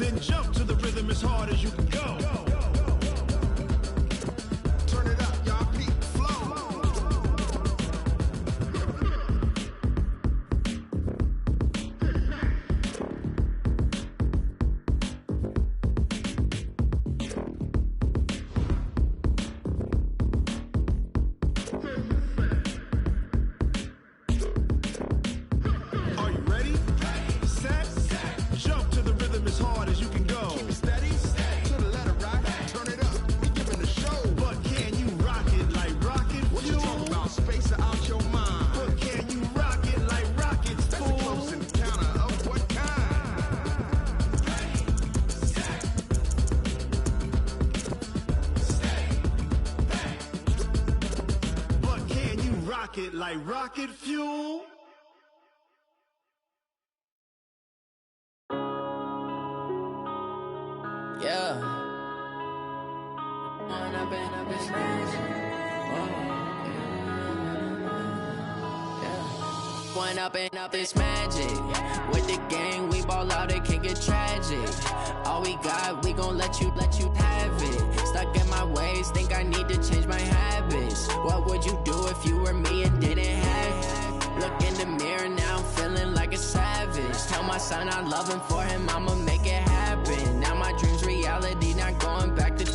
Then jump to the rhythm as hard as you can go. Turn it up, y'all. Peak flow. Are you ready? Set. Jump to the rhythm as hard as you can go. Keep it steady. To the letter right. Turn it up. We giving the show. But can you rock it like rocket? What you talking about? Space out your mind. But can you rock it like rockets? That's a close encounter of what kind? But can you rock it like rocket fuel? Yeah. Going up and up is magic. With the gang, we ball out, it can get tragic. All we got, we gon' let you have it. Stuck in my ways, think I need to change my habits. What would you do if you were me and didn't have it? Look in the mirror now, I'm feeling like a savage. Tell my son I love him, for him I'ma make it happen. Now my dream's reality, not going back to.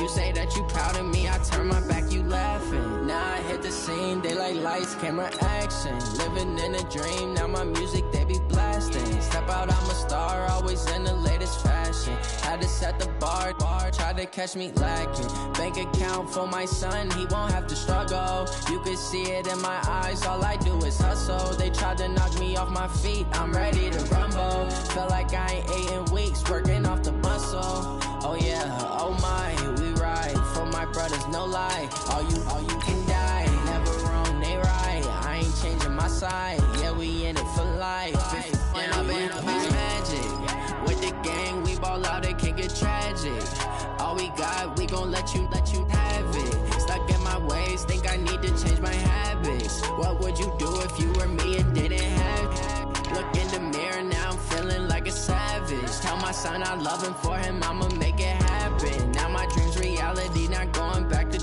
You say that you proud of me, I turn my back, you laughing. Now I hit the scene, they like lights, camera, action. Living in a dream, now my music, they be blasting. Step out, I'm a star, always in the latest fashion. Had to set the bar, try to catch me lacking. Bank account for my son, he won't have to struggle. You can see it in my eyes, all I do is hustle. They tried to knock me off my feet, I'm ready to rumble. Feel like I ain't ate in weeks, working off the muscle. Oh yeah, oh my, we ride for my brothers, no lie. All you can die, never wrong, they right. I ain't changing my side, yeah, we in it for life. When up and up is magic. With the gang, we ball out, it can get tragic. All we got, we gon' let you have it. Stuck in my ways, think I need to change my habits. What would you do if you were me and didn't have it? Look in the mirror now, I'm feeling like a savage. Tell my son I love him, for him I'ma make it happen. Now my dream's reality, not going back to.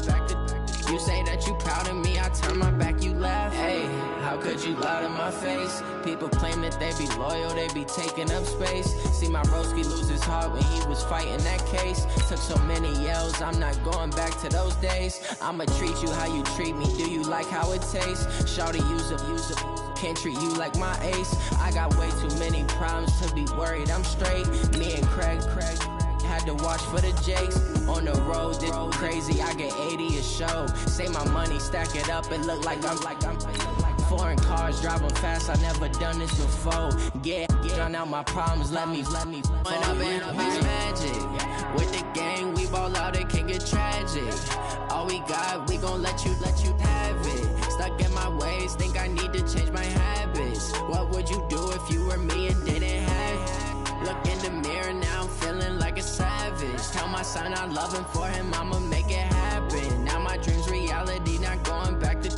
You say that you proud of me, I turn my back, you laugh. Hey, how could you lie to my face? People claim that they be loyal, they be taking up space. See my broski lose his heart when he was fighting that case. Took so many yells, I'm not going back to those days. I'ma treat you how you treat me, do you like how it tastes? Shawty, use up, can't treat you like my ace. I got way too many problems to be worried, I'm straight. Me and Craig had to watch for the Jakes. On the road, did crazy, I get 80 a show. Say my money, stack it up, it look like I'm foreign cars, driving fast, I never done this before. Get drown out my problems, let me When up and up is magic. With the gang, we ball out, it can get tragic. All we got, we gon' let you have it. Stuck in my ways, think I need to change my habits. What would you do if you were me and didn't have it? Look in the mirror now, I'm feeling like a savage. Tell my son I love him, for him I'ma make it happen. Now my dream's reality, not going back to.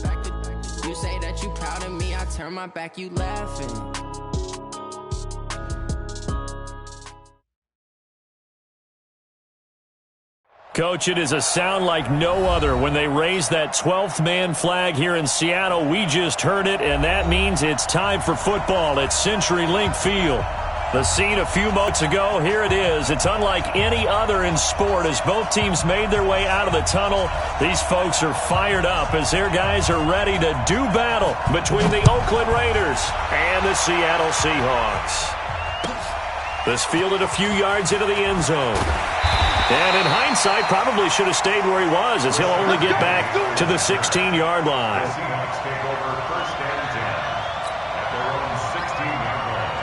You say that you proud of me, I turn my back, you laughing. Coach, it is a sound like no other when they raise that 12th man flag here in Seattle. We just heard it, and that means it's time for football at CenturyLink Field. The scene a few moments ago, here it is. It's unlike any other in sport as both teams made their way out of the tunnel. These folks are fired up as their guys are ready to do battle between the Oakland Raiders and the Seattle Seahawks. This fielded a few yards into the end zone. And in hindsight, probably should have stayed where he was, as he'll only get back to the 16-yard line. Seahawks take over first and 10 at their own 16-yard line.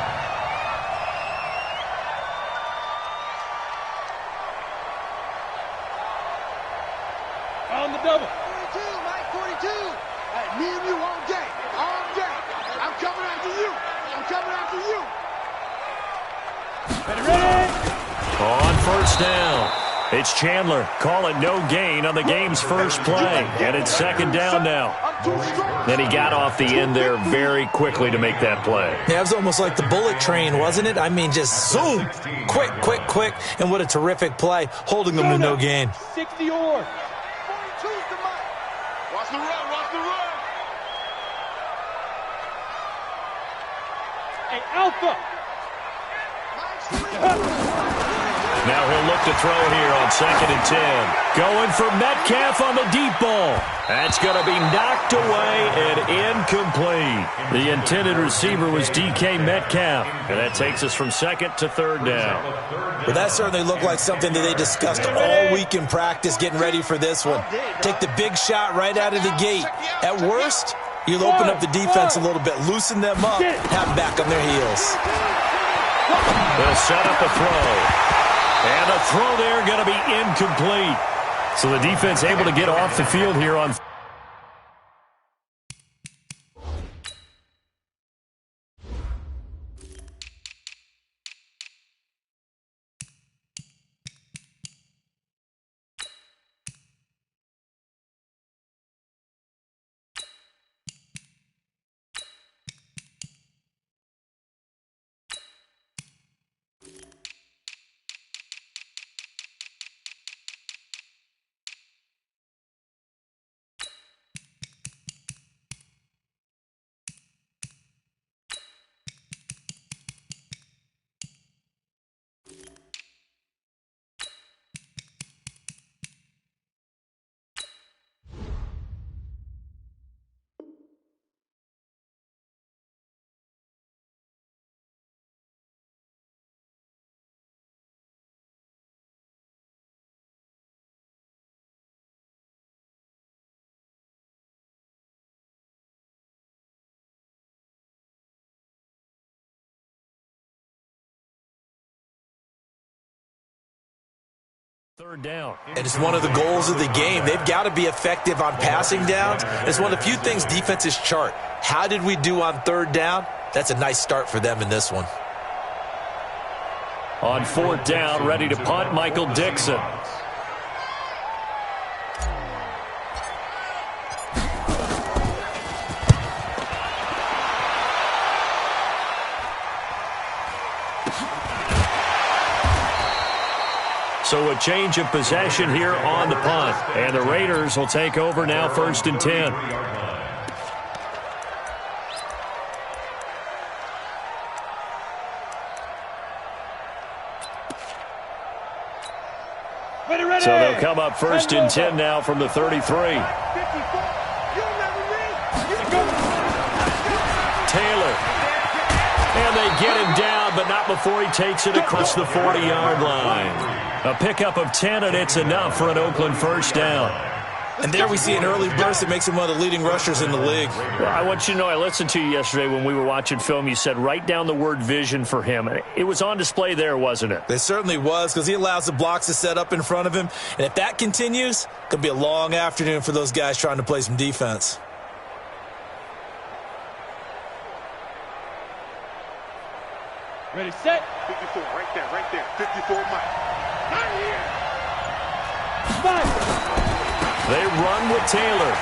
On the double. 42, Mike, 42. Hey, me and you all day. All day. I'm coming after you. I'm coming after you. Ready? On first down, It's Chandler. Call it no gain on the game's first play. And it's second down now. Then he got off the end there very quickly to make that play. Yeah, it was almost like the bullet train, wasn't it? I mean, just zoom. Quick, quick, quick. And what a terrific play, holding them to no gain. 60 yards. Watch the run, watch the run. Hey, Alpha. Now he'll look to throw here on 2nd and 10. Going for Metcalf on the deep ball. That's going to be knocked away and incomplete. The intended receiver was DK Metcalf. And that takes us from 2nd to 3rd down. Well, that certainly looked like something that they discussed all week in practice, getting ready for this one. Take the big shot right out of the gate. At worst, you'll open up the defense a little bit, loosen them up, have them back on their heels. They'll set up a throw. And a throw there going to be incomplete. So the defense able to get off the field here on. Third down. And it's one of the goals of the game. They've got to be effective on passing downs. It's one of the few things defenses chart. How did we do on 3rd down? That's a nice start for them in this one. On 4th down, ready to punt, Michael Dixon. So a change of possession here on the punt. And the Raiders will take over now 1st and 10. So they'll come up 1st and 10 now from the 33. Taylor. And they get him down, but not before he takes it across the 40-yard line. A pickup of 10, and it's enough for an Oakland 1st down. And there we see an early burst that makes him one of the leading rushers in the league. Well, I want you to know, I listened to you yesterday when we were watching film. You said write down the word vision for him. It was on display there, wasn't it? It certainly was, because he allows the blocks to set up in front of him. And if that continues, it could be a long afternoon for those guys trying to play some defense. Ready, set. 54, right there. 54, Mike. Not here. They run with Taylor.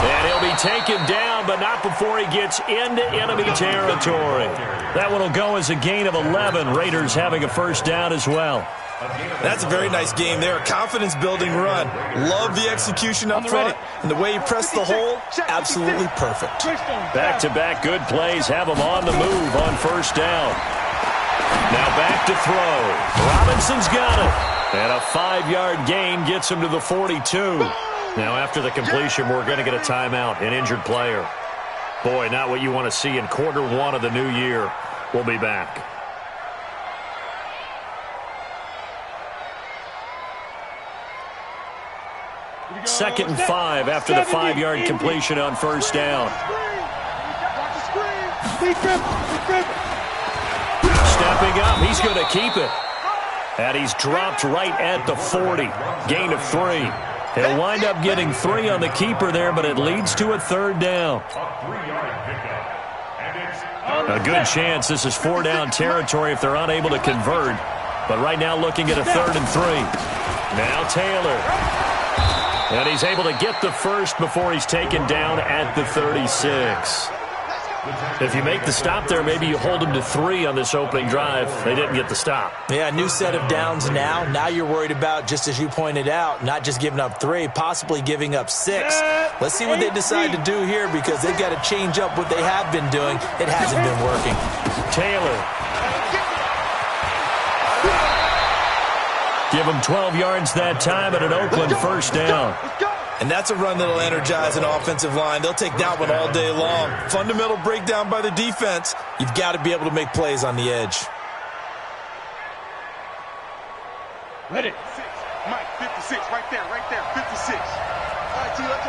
And he'll be taken down, but not before he gets into enemy territory. That one will go as a gain of 11. Raiders having a 1st down as well. That's a very nice game there. A confidence-building run. Love the execution up front. And the way he pressed the hole, absolutely perfect. Back-to-back good plays have him on the move on 1st down. Now back to throw. Robinson's got it. And a 5-yard gain gets him to the 42. Now after the completion, we're going to get a timeout, an injured player. Boy, not what you want to see in quarter 1 of the new year. We'll be back. Second and 5 after the 5-yard completion on 1st down. Stepping up, he's going to keep it. And he's dropped right at the 40. Gain of 3. He'll wind up getting 3 on the keeper there, but it leads to a 3rd down. A good chance this is 4-down territory if they're unable to convert. But right now looking at a 3rd and 3. Now Taylor. And he's able to get the first before he's taken down at the 36. If you make the stop there, maybe you hold them to 3 on this opening drive. They didn't get the stop. Yeah, new set of downs now. Now you're worried about, just as you pointed out, not just giving up 3, possibly giving up 6. Let's see what they decide to do here because they've got to change up what they have been doing. It hasn't been working. Taylor. Give them 12 yards that time at an Oakland first down. And that's a run that'll energize an offensive line. They'll take that one all day long. Fundamental breakdown by the defense. You've got to be able to make plays on the edge. Ready. Mike, 56, right there, 56. All right, T, let's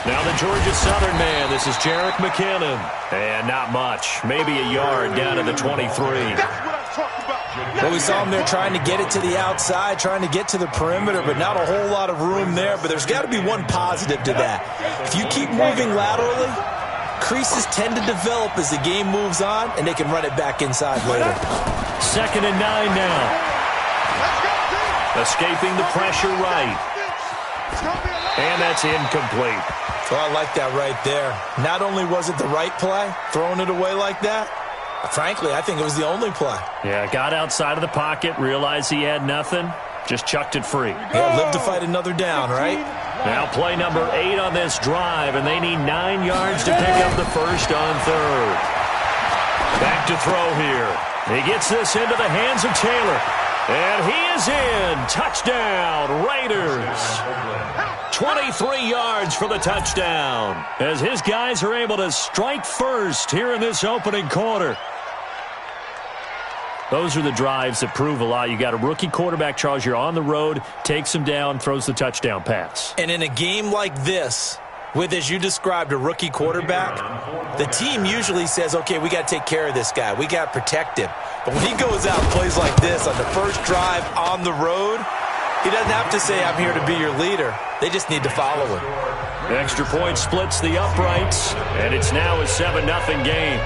Now the Georgia Southern man. This is Jerick McKinnon. And not much. Maybe a yard down to the 23. That's what I'm talking about. Well, we saw him there trying to get it to the outside, trying to get to the perimeter, but not a whole lot of room there. But there's got to be one positive to that. If you keep moving laterally, creases tend to develop as the game moves on, and they can run it back inside later. 2nd and 9 now. Escaping the pressure right. And that's incomplete. Well, I like that right there. Not only was it the right play, throwing it away like that, frankly, I think it was the only play. Yeah, got outside of the pocket, realized he had nothing, just chucked it free. Yeah, live to fight another down, right? Now play number 8 on this drive, and they need 9 yards to pick up the first on 3rd. Back to throw here. He gets this into the hands of Taylor. And he is in. Touchdown, Raiders. 23 yards for the touchdown as his guys are able to strike first here in this opening quarter. Those are the drives that prove a lot. You got a rookie quarterback, Charles. You're on the road, takes him down, throws the touchdown pass. And in a game like this, with, as you described, a rookie quarterback, the team usually says, okay, we got to take care of this guy. We got to protect him. But when he goes out and plays like this on the first drive on the road, he doesn't have to say, I'm here to be your leader. They just need to follow him. Extra point splits the uprights, and it's now a 7-0 game.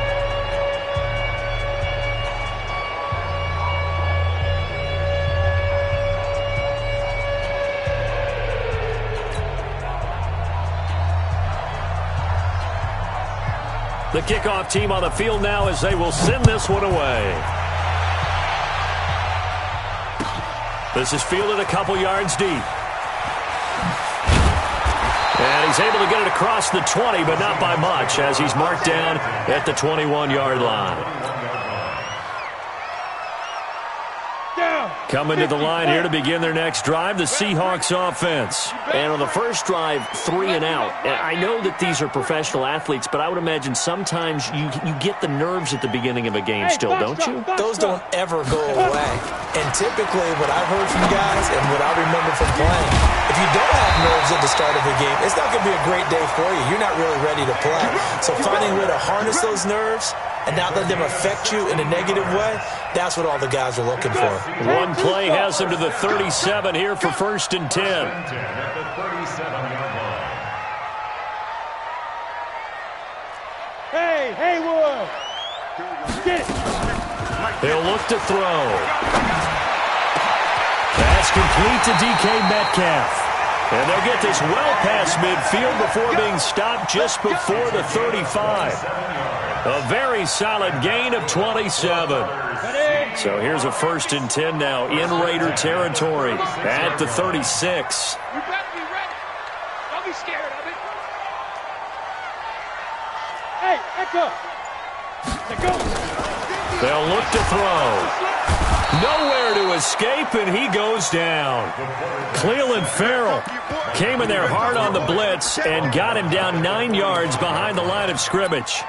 The kickoff team on the field now as they will send this one away. This is fielded a couple yards deep. And he's able to get it across the 20, but not by much, as he's marked down at the 21-yard line. Coming to the line here to begin their next drive, the Seahawks offense. And on the first drive, 3 and out. And I know that these are professional athletes, but I would imagine sometimes you get the nerves at the beginning of a game still, don't you? Those don't ever go away. And typically what I've heard from guys and what I remember from playing, if you don't have nerves at the start of a game, it's not going to be a great day for you. You're not really ready to play. So finding a way to harness those nerves and not let them affect you in a negative way, that's what all the guys are looking for. One play has him to the 37 here for 1st and 10. Hey, Haywood! Get it! He'll look to throw. That's complete to DK Metcalf. And they'll get this well past midfield before being stopped just before the 35. A very solid gain of 27. So here's a 1st and 10 now in Raider territory at the 36. You better be ready. Don't be scared of it. Hey, echo. Let go. They'll look to throw. Nowhere to escape, and he goes down. Cleveland Farrell came in there hard on the blitz and got him down 9 yards behind the line of scrimmage.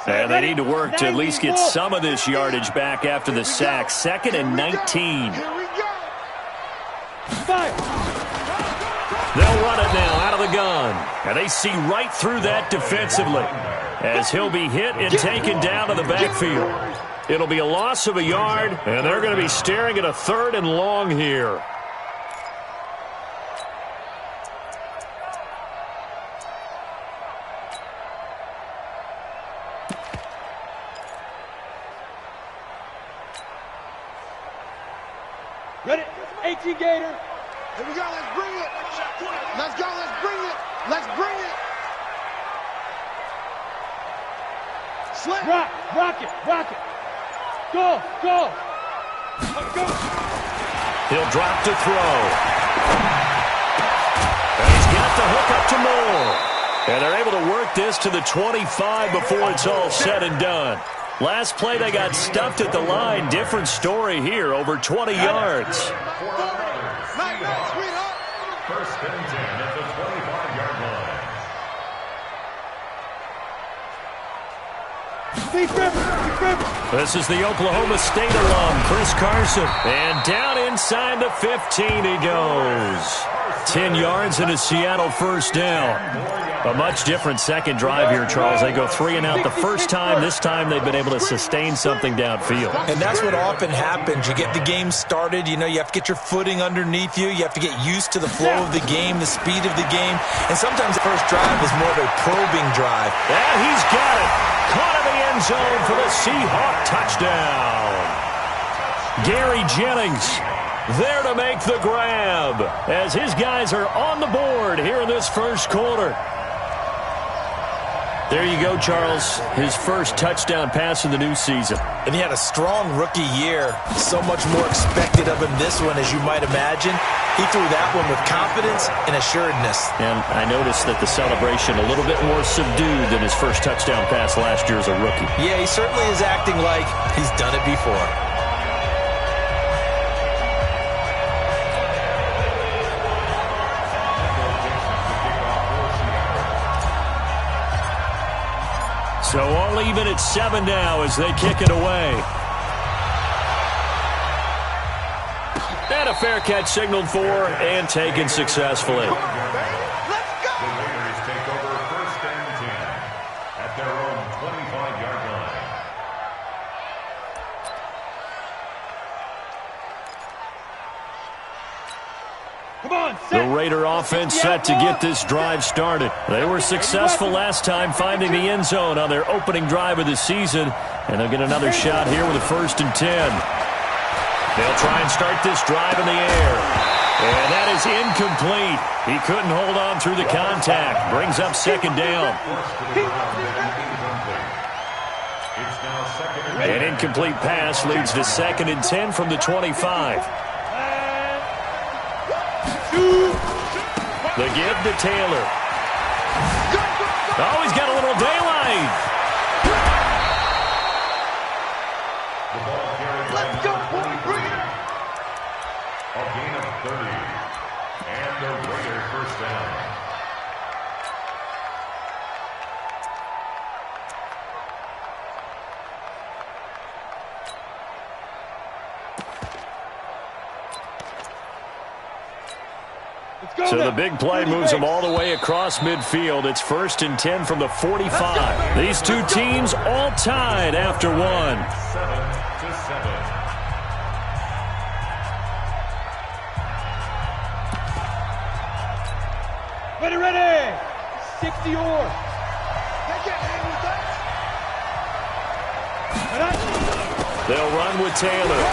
And they need to work to at least get some of this yardage back after the sack. 2nd and 19. They'll run it now out of the gun. And they see right through that defensively as he'll be hit and taken down to the backfield. It'll be a loss of a yard, and they're going to be staring at a 3rd and long here. Ready? 18 Gator. Here we go. Let's bring it. Let's go. Let's bring it. Let's bring it. Slip. Rock it. Go. Go. He'll drop to throw. And he's got the hook up to Moore. And they're able to work this to the 25 before it's all said and done. Last play, they got stuffed at the line. Different story here, over 20 yards. First and 10 at the 25-yard line. This is the Oklahoma State alum, Chris Carson. And down inside the 15 he goes. 10 yards and a Seattle first down. A much different second drive here, Charles. They go 3 and out the first time. This time they've been able to sustain something downfield. And that's what often happens. You get the game started. You know, you have to get your footing underneath you. You have to get used to the flow of the game, the speed of the game. And sometimes the first drive is more of a probing drive. And he's got it. Caught in the end zone for the Seahawk touchdown. Gary Jennings there to make the grab as his guys are on the board here in this first quarter. There you go, Charles. His first touchdown pass in the new season. And he had a strong rookie year. So much more expected of him this one, as you might imagine. He threw that one with confidence and assuredness. And I noticed that the celebration a little bit more subdued than his first touchdown pass last year as a rookie. Yeah, he certainly is acting like he's done it before. So all even at 7 now as they kick it away. And a fair catch signaled for and taken successfully. The Raiders take over first and 10 at their own 25-yard line. Come on, The Raider offense set to get this drive started. They were successful last time finding the end zone on their opening drive of the season, and they'll get another shot here with a first and 10. They'll try and start this drive in the air. And that is incomplete. He couldn't hold on through the contact. Brings up second down. An incomplete pass leads to second and 10 from the 25. The give to Taylor. Oh, he's got a little daylight. Let's go, boy. Bring it. A gain of 30. And the Raider first down. So the big play moves them all the way across midfield. It's first and 10 from the 45. These two teams all tied after one. 7-7. Ready. 60 or. They can't hang with that. They'll run with Taylor.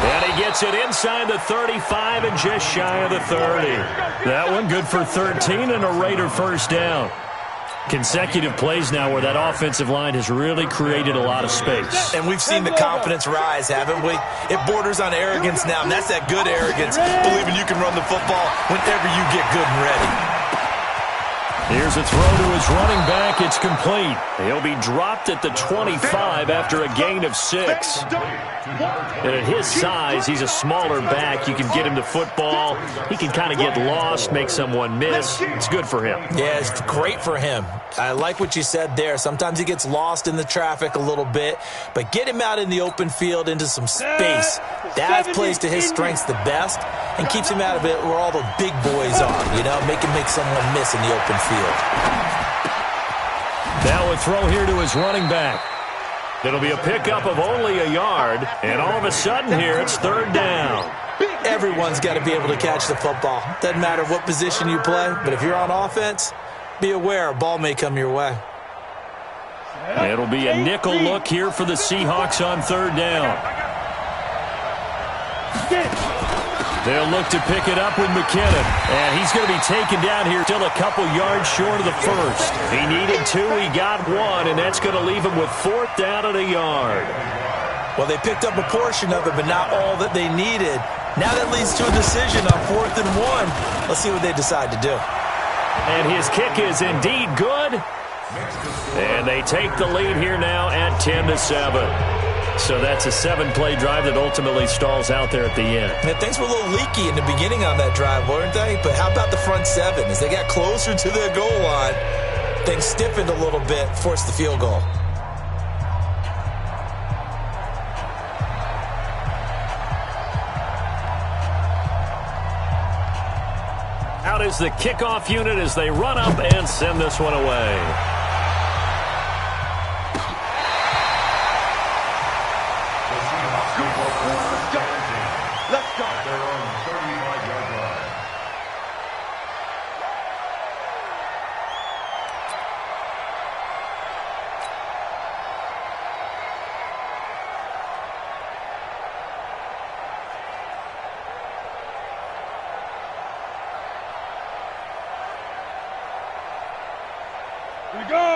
And he gets it inside the 35 and just shy of the 30. That one good for 13 and a Raider first down. Consecutive plays now where that offensive line has really created a lot of space. And we've seen the confidence rise, haven't we? It borders on arrogance now, and that's that good arrogance, believing you can run the football whenever you get good and ready. Here's a throw to his running back. It's complete. He'll be dropped at the 25 after a gain of 6. And at his size, he's a smaller back. You can get him the football. He can kind of get lost, make someone miss. It's good for him. Yeah, it's great for him. I like what you said there. Sometimes he gets lost in the traffic a little bit, but get him out in the open field into some space. That plays to his strengths the best and keeps him out of it where all the big boys are, you know, make someone miss in the open field. Now a throw here to his running back. It'll be a pickup of only a yard, and all of a sudden here it's third down. Everyone's got to be able to catch the football. Doesn't matter what position you play, but if you're on offense, be aware a ball may come your way. It'll be a nickel look here for the Seahawks on third down. Get it. They'll look to pick it up with McKinnon. And he's going to be taken down here, still a couple yards short of the first. He needed 2, he got 1, and that's going to leave him with 4th down and a yard. Well, they picked up a portion of it, but not all that they needed. Now that leads to a decision on 4th and 1. Let's see what they decide to do. And his kick is indeed good. And they take the lead here now at 10-7. So that's a 7-play drive that ultimately stalls out there at the end. And things were a little leaky in the beginning on that drive, weren't they? But how about the front 7? As they got closer to their goal line, things stiffened a little bit, forced the field goal. Out is the kickoff unit as they run up and send this one away. Let's go. Their own 35-yard line.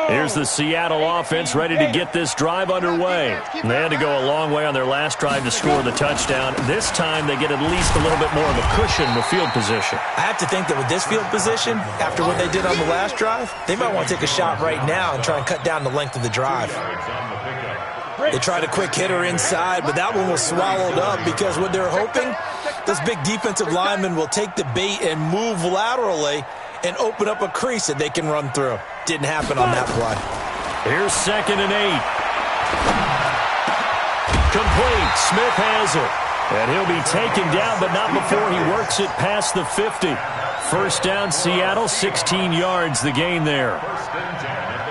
Here's the Seattle offense ready to get this drive underway. They had to go a long way on their last drive to score the touchdown. This time they get at least a little bit more of a cushion with field position. I have to think that with this field position, after what they did on the last drive, they might want to take a shot right now and try and cut down the length of the drive. They tried a quick hitter inside, but that one was swallowed up because what they're hoping, this big defensive lineman will take the bait and move laterally and open up a crease that they can run through. Didn't happen on that play. Here's 2nd and 8. Complete. Smith has it. And he'll be taken down, but not before he works it past the 50. First down, Seattle, 16 yards, the gain there.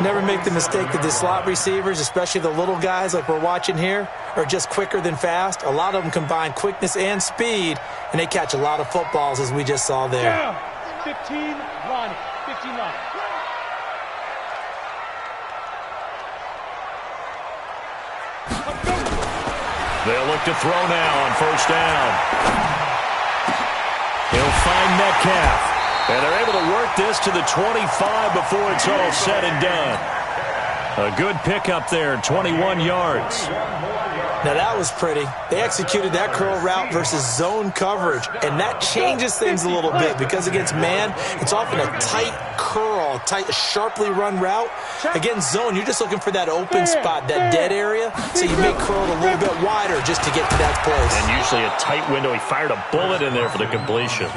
Never make the mistake that the slot receivers, especially the little guys like we're watching here, are just quicker than fast. A lot of them combine quickness and speed, and they catch a lot of footballs, as we just saw there. Yeah. 15 line. 15 line. They'll look to throw now on first down. He'll find Metcalf. And they're able to work this to the 25 before it's all said and done. A good pickup there, 21 yards. Now that was pretty. They executed that curl route versus zone coverage, and that changes things a little bit because against man, it's often a tight curl, tight, sharply run route. Against zone, you're just looking for that open spot, that dead area, so you make curl a little bit wider just to get to that place. And usually a tight window. He fired a bullet in there for the completion.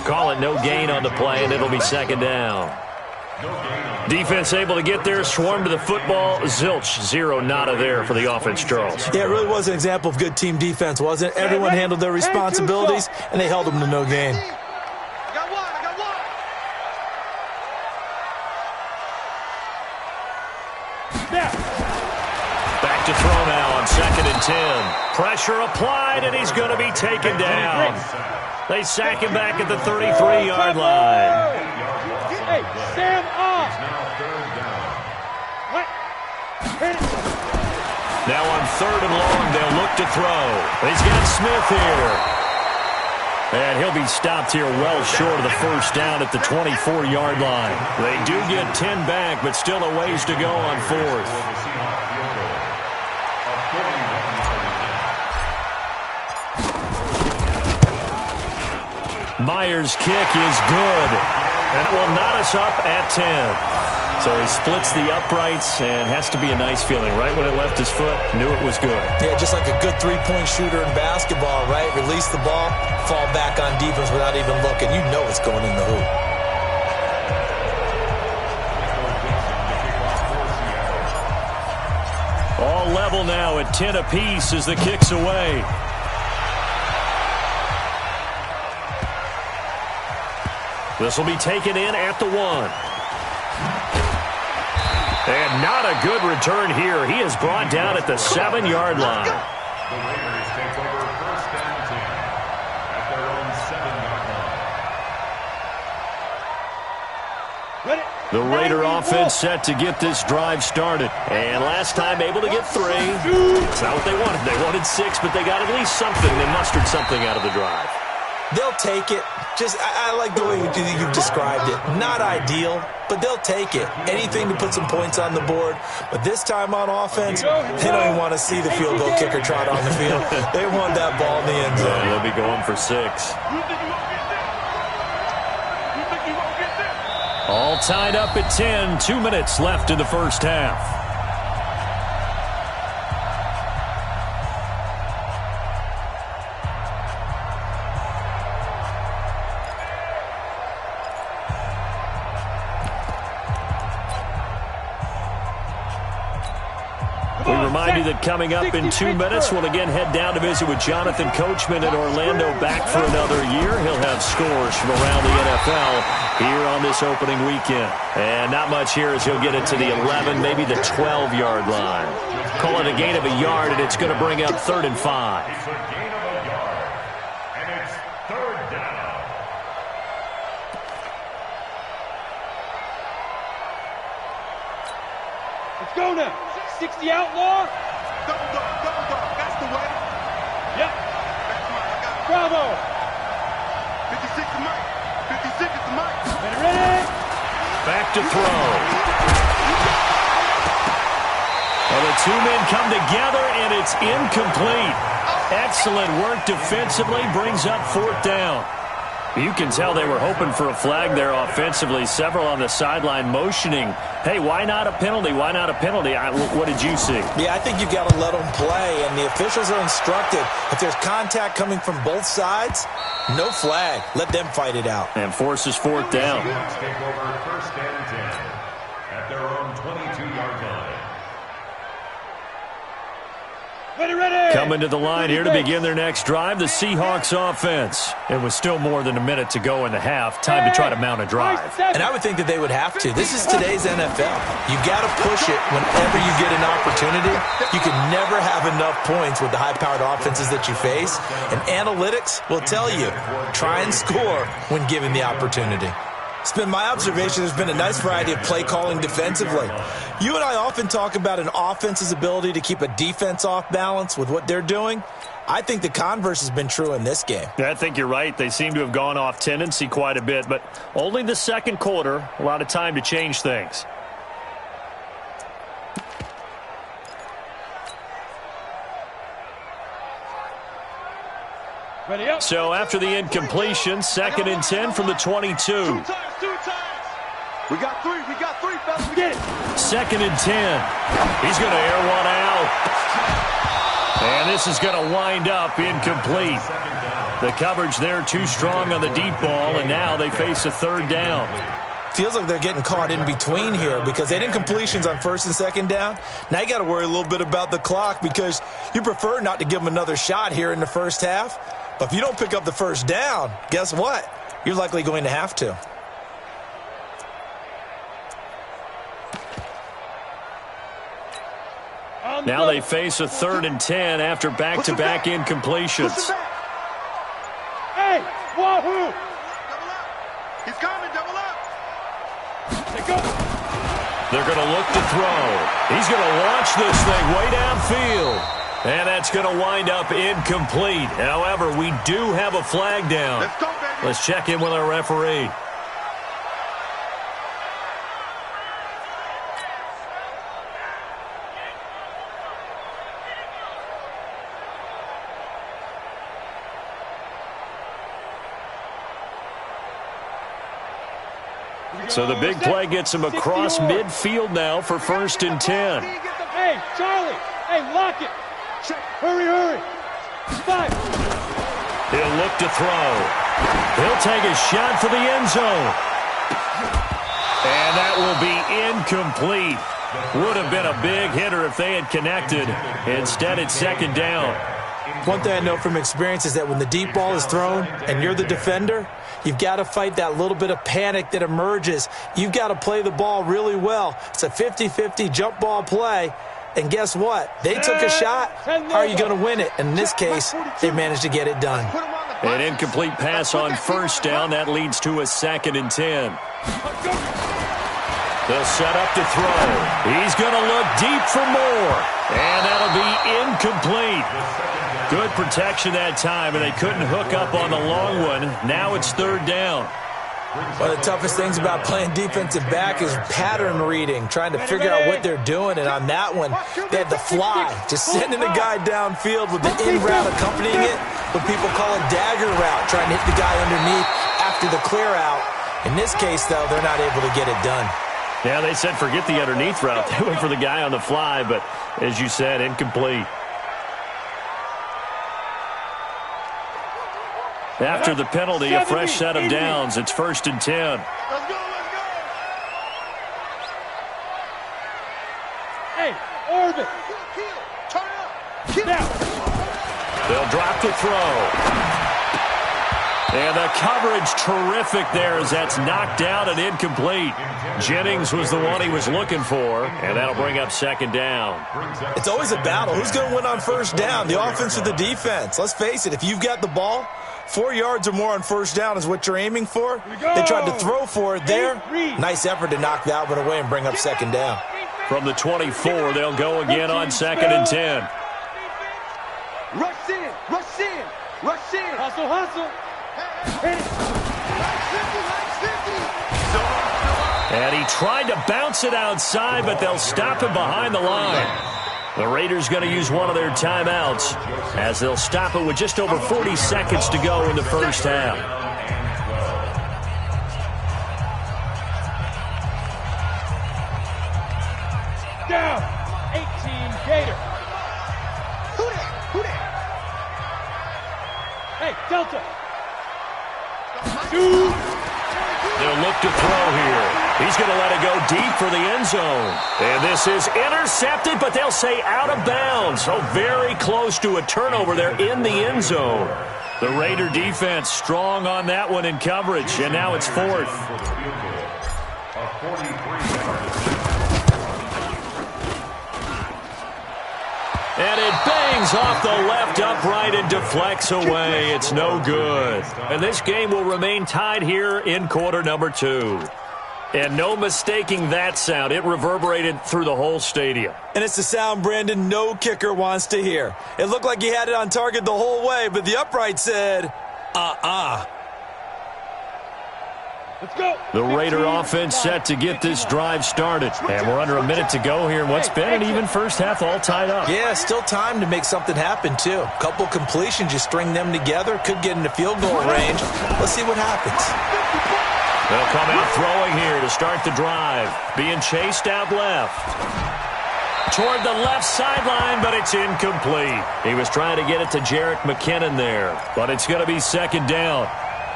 Call it no gain on the play, and it'll be 2nd down. Defense able to get there, swarm to the football. Zilch, 0 nada there for the offense, Charles. Yeah, it really was an example of good team defense, wasn't it? Everyone handled their responsibilities, and they held them to no gain. I got one. Back to throw now on 2nd and 10. Pressure applied, and he's going to be taken down. They sack him back at the 33-yard line. Hey, Sam off. Now on 3rd and long, they'll look to throw. He's got Smith here. And he'll be stopped here well short of the first down at the 24-yard line. They do get 10 back, but still a ways to go on 4th. Myers' kick is good. And it will knot us up at 10. So he splits the uprights and has to be a nice feeling. Right when it left his foot, knew it was good. Yeah, just like a good three-point shooter in basketball, right? Release the ball, fall back on defense without even looking. You know it's going in the hoop. All level now at 10 apiece as the kick's away. This will be taken in at the 1. And not a good return here. He is brought down at the 7-yard line. The Raiders take over first and 10 at their own 7-yard line. The Raider offense set to get this drive started. And last time able to get 3. It's not what they wanted. They wanted 6, but they got at least something. They mustered something out of the drive. They'll take it. I like the way you've described it. Not ideal, but they'll take it. Anything to put some points on the board. But this time on offense, they don't even want to see the field goal kicker trot on the field. They want that ball in the end zone. They'll be going for 6. All tied up at 10. 2 minutes left in the first half. We remind you that coming up in 2 minutes, we'll again head down to visit with Jonathan Coachman in Orlando, back for another year. He'll have scores from around the NFL here on this opening weekend. And not much here as he'll get it to the 11, maybe the 12-yard line. Call it a gain of a yard, and it's going to bring up 3rd and 5. It's a gain of a yard, and it's 3rd down. Let's go now. 60 outlaw. Double dog. That's the way. Yep. That's mine. I got it. Bravo. 56 to Mike. 56 is the Mike. Ready? Back to throw. Well, the 2 men come together, and it's incomplete. Excellent work defensively, brings up 4th down. You can tell they were hoping for a flag there offensively. Several on the sideline motioning, hey, why not a penalty? Why not a penalty? What did you see? Yeah, I think you've got to let them play, and the officials are instructed. If there's contact coming from both sides, no flag. Let them fight it out. And forces 4th down. Let's take over 1st and 10 at their own 22-yard line. Ready. Coming to the line here to begin their next drive, the Seahawks offense. It was still more than a minute to go in the half. Time to try to mount a drive. And I would think that they would have to. This is today's NFL. You got to push it whenever you get an opportunity. You can never have enough points with the high-powered offenses that you face. And analytics will tell you, try and score when given the opportunity. It's been my observation there's been a nice variety of play calling defensively. You and I often talk about an offense's ability to keep a defense off balance with what they're doing. I think the converse has been true in this game. I think you're right. They seem to have gone off tendency quite a bit, but only the second quarter, a lot of time to change things. Ready up. So after the incompletion, 2nd and 10 from the 22. 2 times. We got 3, fellas. Get it. 2nd and 10. He's going to air one out. And this is going to wind up incomplete. The coverage there too strong on the deep ball, and now they face a 3rd down. Feels like they're getting caught in between here because they had incompletions on 1st and 2nd down. Now you got to worry a little bit about the clock because you prefer not to give them another shot here in the first half. But if you don't pick up the 1st down, guess what? You're likely going to have to. Now they face a 3rd and 10 after back-to-back incompletions. Hey, wahoo! Double up. He's coming. Double up. They go. They're going to look to throw. He's going to launch this thing way downfield. And that's going to wind up incomplete. However, we do have a flag down. Let's go, baby. Let's check in with our referee. So the big play gets him across midfield now for 1st and 10. Hey, Charlie. Hey, lock it. Hurry. 5. He'll look to throw. He'll take a shot for the end zone. And that will be incomplete. Would have been a big hitter if they had connected. Instead, it's 2nd down. One thing I know from experience is that when the deep ball is thrown and you're the defender, you've got to fight that little bit of panic that emerges. You've got to play the ball really well. It's a 50-50 jump ball play. And guess what? They took a shot. How are you going to win it? And in this case, they managed to get it done. Put him on the An incomplete pass on first down. That leads to a 2nd and 10. They'll set up to throw. He's going to look deep for more. And that'll be incomplete. Good protection that time, and they couldn't hook up on the long one. Now it's 3rd down. One of the toughest things about playing defensive back is pattern reading, trying to figure out what they're doing. And on that one, they had the fly, just sending a guy downfield with the in route accompanying it, what people call a dagger route, trying to hit the guy underneath after the clear out. In this case, though, they're not able to get it done. Yeah, they said forget the underneath route. They went for the guy on the fly, but as you said, incomplete. After the penalty, a fresh set of downs. It's 1st and 10. Let's go, let's go. Hey, orbit. Turn up. Down. They'll drop the throw. And the coverage terrific there as that's knocked down and incomplete. Jennings was the one he was looking for, and that'll bring up 2nd down. It's always a battle. Who's going to win on first down, the offense or the defense? Let's face it, if you've got the ball, 4 yards or more on first down is what you're aiming for. They tried to throw for it there. Nice effort to knock that one away and bring up 2nd down. From the 24, they'll go again on 2nd and 10. Rush in, rush in, rush in. Hustle, hustle. Hit it. And he tried to bounce it outside, but they'll stop him behind the line. The Raiders going to use one of their timeouts as they'll stop it with just over 40 seconds to go in the first half. Down. 18 Gator. Who that? Hey, Delta. Shoot. They'll look to throw here. He's going to let it go deep for the end zone. And this is intercepted, but they'll say out of bounds. So very close to a turnover there in the end zone. The Raider defense strong on that one in coverage, and now it's 4th. And it bangs off the left upright and deflects away. It's no good. And this game will remain tied here in quarter number 2. And no mistaking that sound. It reverberated through the whole stadium. And it's the sound, Brandon, no kicker wants to hear. It looked like he had it on target the whole way, but the upright said, Let's go. The Raider offense set to get this drive started. And we're under a minute to go here in what's been an even first half, all tied up. Yeah, still time to make something happen, too. A couple completions, you string them together, could get into field goal range. Let's see what happens. They'll come out throwing here to start the drive. Being chased out left. Toward the left sideline, but it's incomplete. He was trying to get it to Jerick McKinnon there, but it's going to be 2nd down.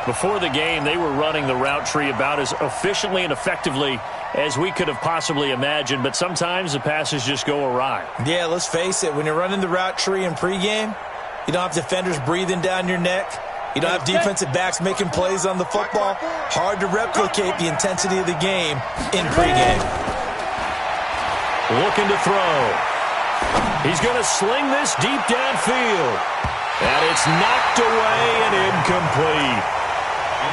Before the game, they were running the route tree about as efficiently and effectively as we could have possibly imagined, but sometimes the passes just go awry. Yeah, let's face it. When you're running the route tree in pregame, you don't have defenders breathing down your neck. You don't have defensive backs making plays on the football. Hard to replicate the intensity of the game in pregame. Looking to throw. He's going to sling this deep downfield. And it's knocked away and incomplete.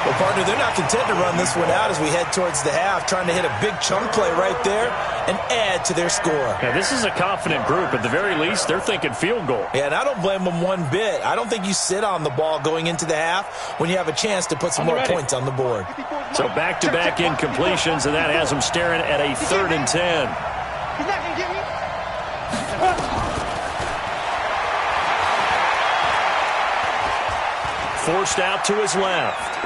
Well, partner, they're not content to run this one out as we head towards the half, trying to hit a big chunk play right there and add to their score. Now, this is a confident group. At the very least, they're thinking field goal. Yeah, and I don't blame them one bit. I don't think you sit on the ball going into the half when you have a chance to put some more points on the board. So back-to-back incompletions, and that has them staring at a 3rd and 10. He's not going to get me. Forced out to his left.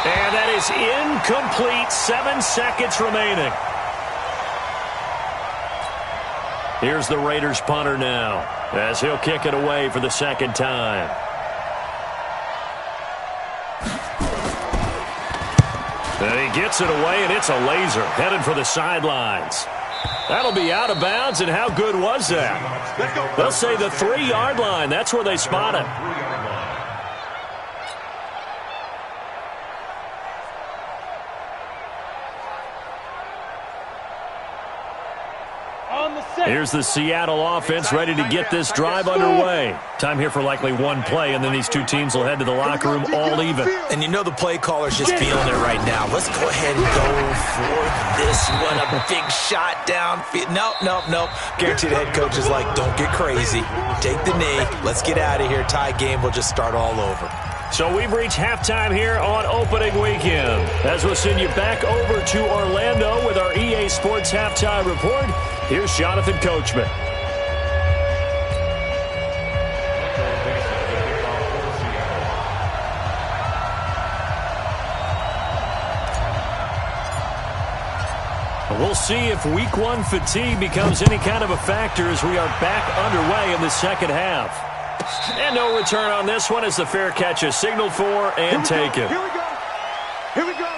And that is incomplete. 7 seconds remaining. Here's the Raiders punter now as he'll kick it away for the 2nd time. And he gets it away, and it's a laser headed for the sidelines. That'll be out of bounds, and how good was that? They'll say the 3-yard line. That's where they spot him. On on the set. Here's the Seattle offense ready to get this drive underway. Time here for likely one play, and then these two teams will head to the locker room all even. And you know the play caller's just feeling it right now. Let's go ahead and go for this one. A big shot downfield. Nope. Guaranteed the head coach is like, don't get crazy. Take the knee. Let's get out of here. Tie game. We'll just start all over. So we've reached halftime here on opening weekend. As we'll send you back over to Orlando with our EA Sports Halftime Report, here's Jonathan Coachman. We'll see if Week 1 fatigue becomes any kind of a factor as we are back underway in the second half. And no return on this one as the fair catch is signaled for and taken. Here we go. Here we go.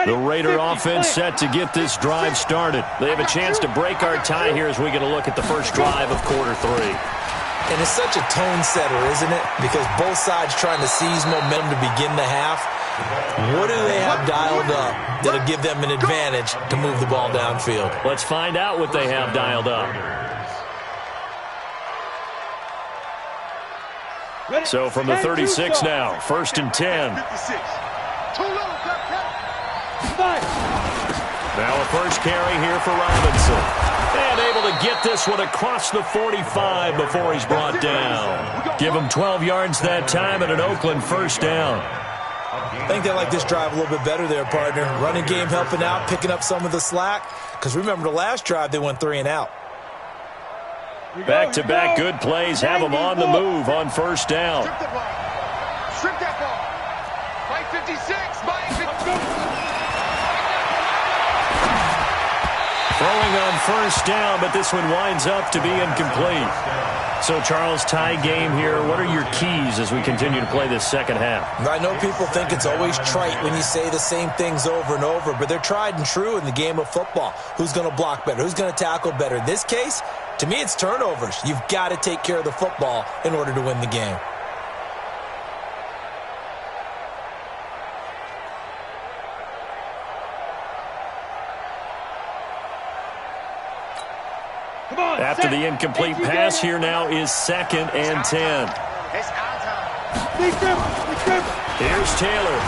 The Raider offense set to get this drive started. They have a chance to break our tie here as we get a look at the first drive of quarter 3. And it's such a tone setter, isn't it? Because both sides trying to seize momentum to begin the half. What do they have dialed up that'll give them an advantage to move the ball downfield? Let's find out what they have dialed up. So from the 36 now, 1st and 10. 56. Too low, Now a first carry here for Robinson. And able to get this one across the 45 before he's brought down. Give him 12 yards that time and an Oakland first down. I think they like this drive a little bit better there, partner. Running game helping out, picking up some of the slack. Because remember the last drive, they went 3 and out. Back-to-back good plays have them on the move on first down. Strip that ball. By 56. By 56. Throwing on first down, but this one winds up to be incomplete. So, Charles, tie game here. What are your keys as we continue to play this second half? I know people think it's always trite when you say the same things over and over, but they're tried and true in the game of football. Who's going to block better? Who's going to tackle better? In this case, to me, it's turnovers. You've got to take care of the football in order to win the game. After the incomplete pass, here now is 2nd and 10. Here's Taylor.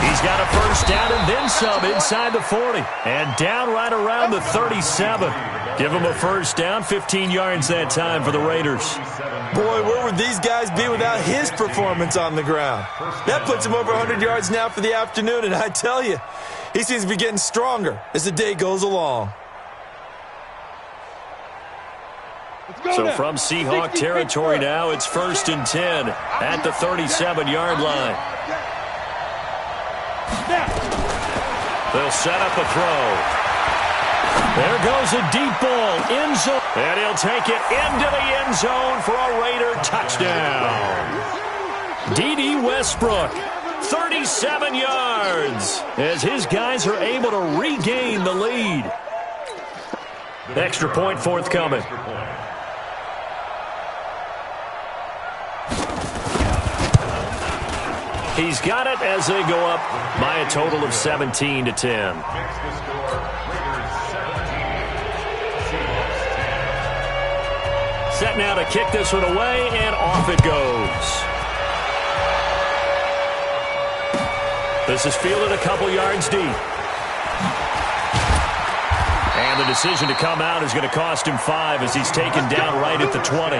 He's got a first down and then some inside the 40. And down right around the 37. Give him a first down, 15 yards that time for the Raiders. Boy, where would these guys be without his performance on the ground? That puts him over 100 yards now for the afternoon, and I tell you, he seems to be getting stronger as the day goes along. So from Seahawk territory now, it's 1st and 10 at the 37-yard line. They'll set up a throw. There goes a deep ball, end zone. And he'll take it into the end zone for a Raider touchdown. D.D. Westbrook, 37 yards, as his guys are able to regain the lead. Extra point forthcoming. He's got it as they go up by a total of 17-10. Set now to kick this one away, and off it goes. This is fielded a couple yards deep. And the decision to come out is going to cost him 5 as he's taken down right at the 20.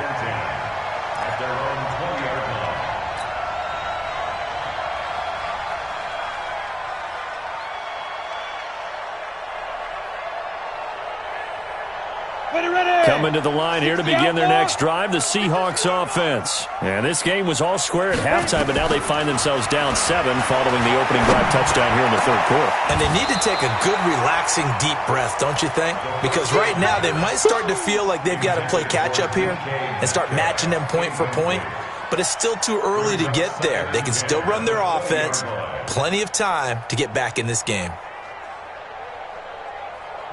Coming to the line here to begin their next drive, the Seahawks offense. And this game was all square at halftime, but now they find themselves down 7 following the opening drive touchdown here in the 3rd quarter. And they need to take a good, relaxing, deep breath, don't you think? Because right now they might start to feel like they've got to play catch-up here and start matching them point for point. But it's still too early to get there. They can still run their offense. Plenty of time to get back in this game.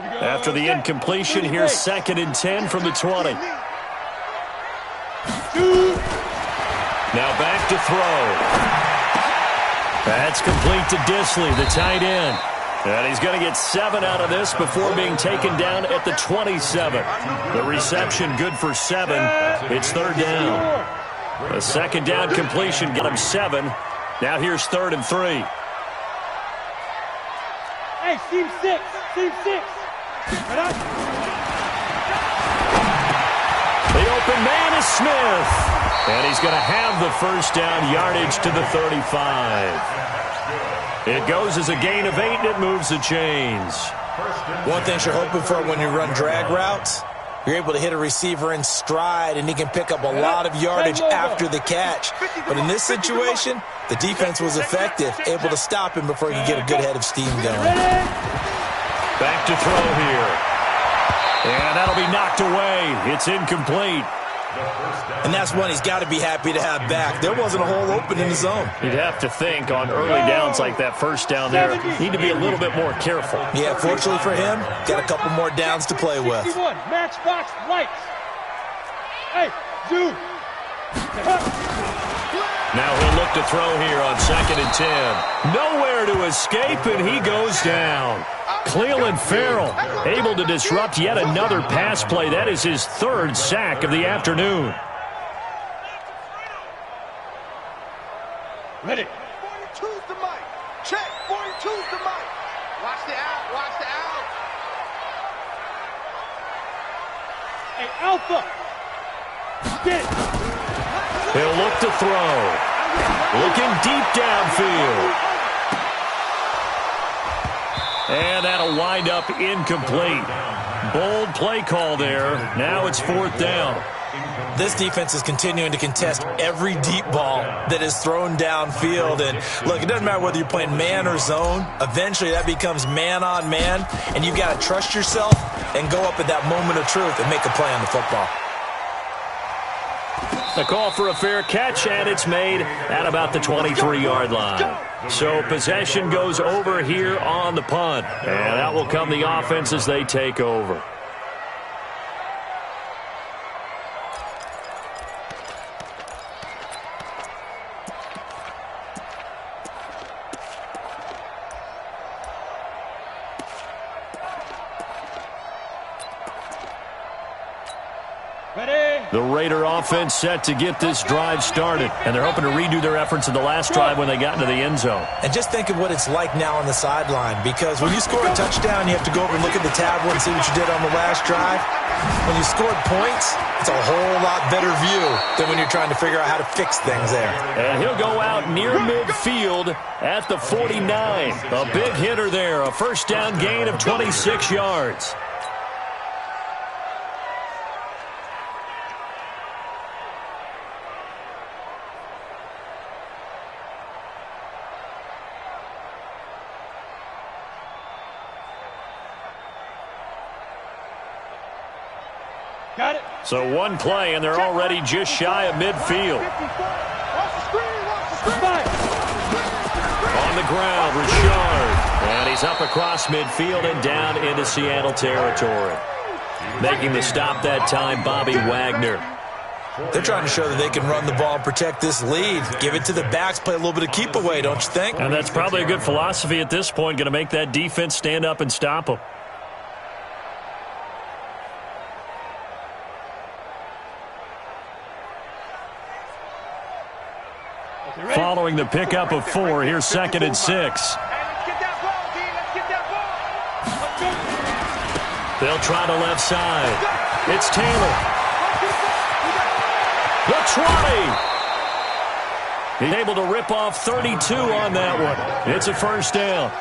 After the incompletion, here's 2nd and 10 from the 20. Now back to throw. That's complete to Disley, the tight end. And he's going to get 7 out of this before being taken down at the 27. The reception good for 7. It's 3rd down. A 2nd down completion got him 7. Now here's 3rd and 3. Hey, team 6. Team 6. The open man is Smith. And he's going to have the 1st down, yardage to the 35. It goes as a gain of 8, and it moves the chains. One thing you're hoping for when you run drag routes, you're able to hit a receiver in stride, and he can pick up a lot of yardage after the catch. But in this situation, the defense was effective, able to stop him before he could get a good head of steam going. Back to throw here. And that'll be knocked away. It's incomplete. And that's one he's got to be happy to have back. There wasn't a hole open in the zone. You'd have to think on early downs like that 1st down there, need to be a little bit more careful. Yeah, fortunately for him, got a couple more downs to play with. 61, Matchbox Lights. Hey, zoom. Now he'll look to throw here on 2nd and 10. Nowhere to escape, and he goes down. Cleveland Farrell able to disrupt yet another pass play. That is his 3rd sack of the afternoon. Ready. 42's the mic. Check. 42's the mic. Watch the out. Watch the out. Hey, Alpha. Get it. He'll look to throw. Looking deep downfield. And that'll wind up incomplete. Bold play call there. Now it's 4th down. This defense is continuing to contest every deep ball that is thrown downfield. And look, it doesn't matter whether you're playing man or zone. Eventually that becomes man on man. And you've got to trust yourself and go up at that moment of truth and make a play on the football. The call for a fair catch, and it's made at about the 23-yard line. So possession goes over here on the punt. And that will come the offense as they take over. The Raider offense set to get this drive started, and they're hoping to redo their efforts in the last drive when they got into the end zone. And just think of what it's like now on the sideline, because when you score a touchdown, you have to go over and look at the tablet and see what you did on the last drive. When you scored points, it's a whole lot better view than when you're trying to figure out how to fix things there. And he'll go out near midfield at the 49. A big hitter there, a 1st down gain of 26 yards. Got it. So one play, and they're already just shy of midfield. On the ground, Richard. And he's up across midfield and down into Seattle territory. Making the stop that time, Bobby Wagner. They're trying to show that they can run the ball and protect this lead. Give it to the backs, play a little bit of keep away, don't you think? And that's probably a good philosophy at this point, going to make that defense stand up and stop them. Following the pickup of 4, here's 2nd and 6. They'll try the left side. It's Taylor. The 20. He's able to rip off 32 on that one. It's a 1st down.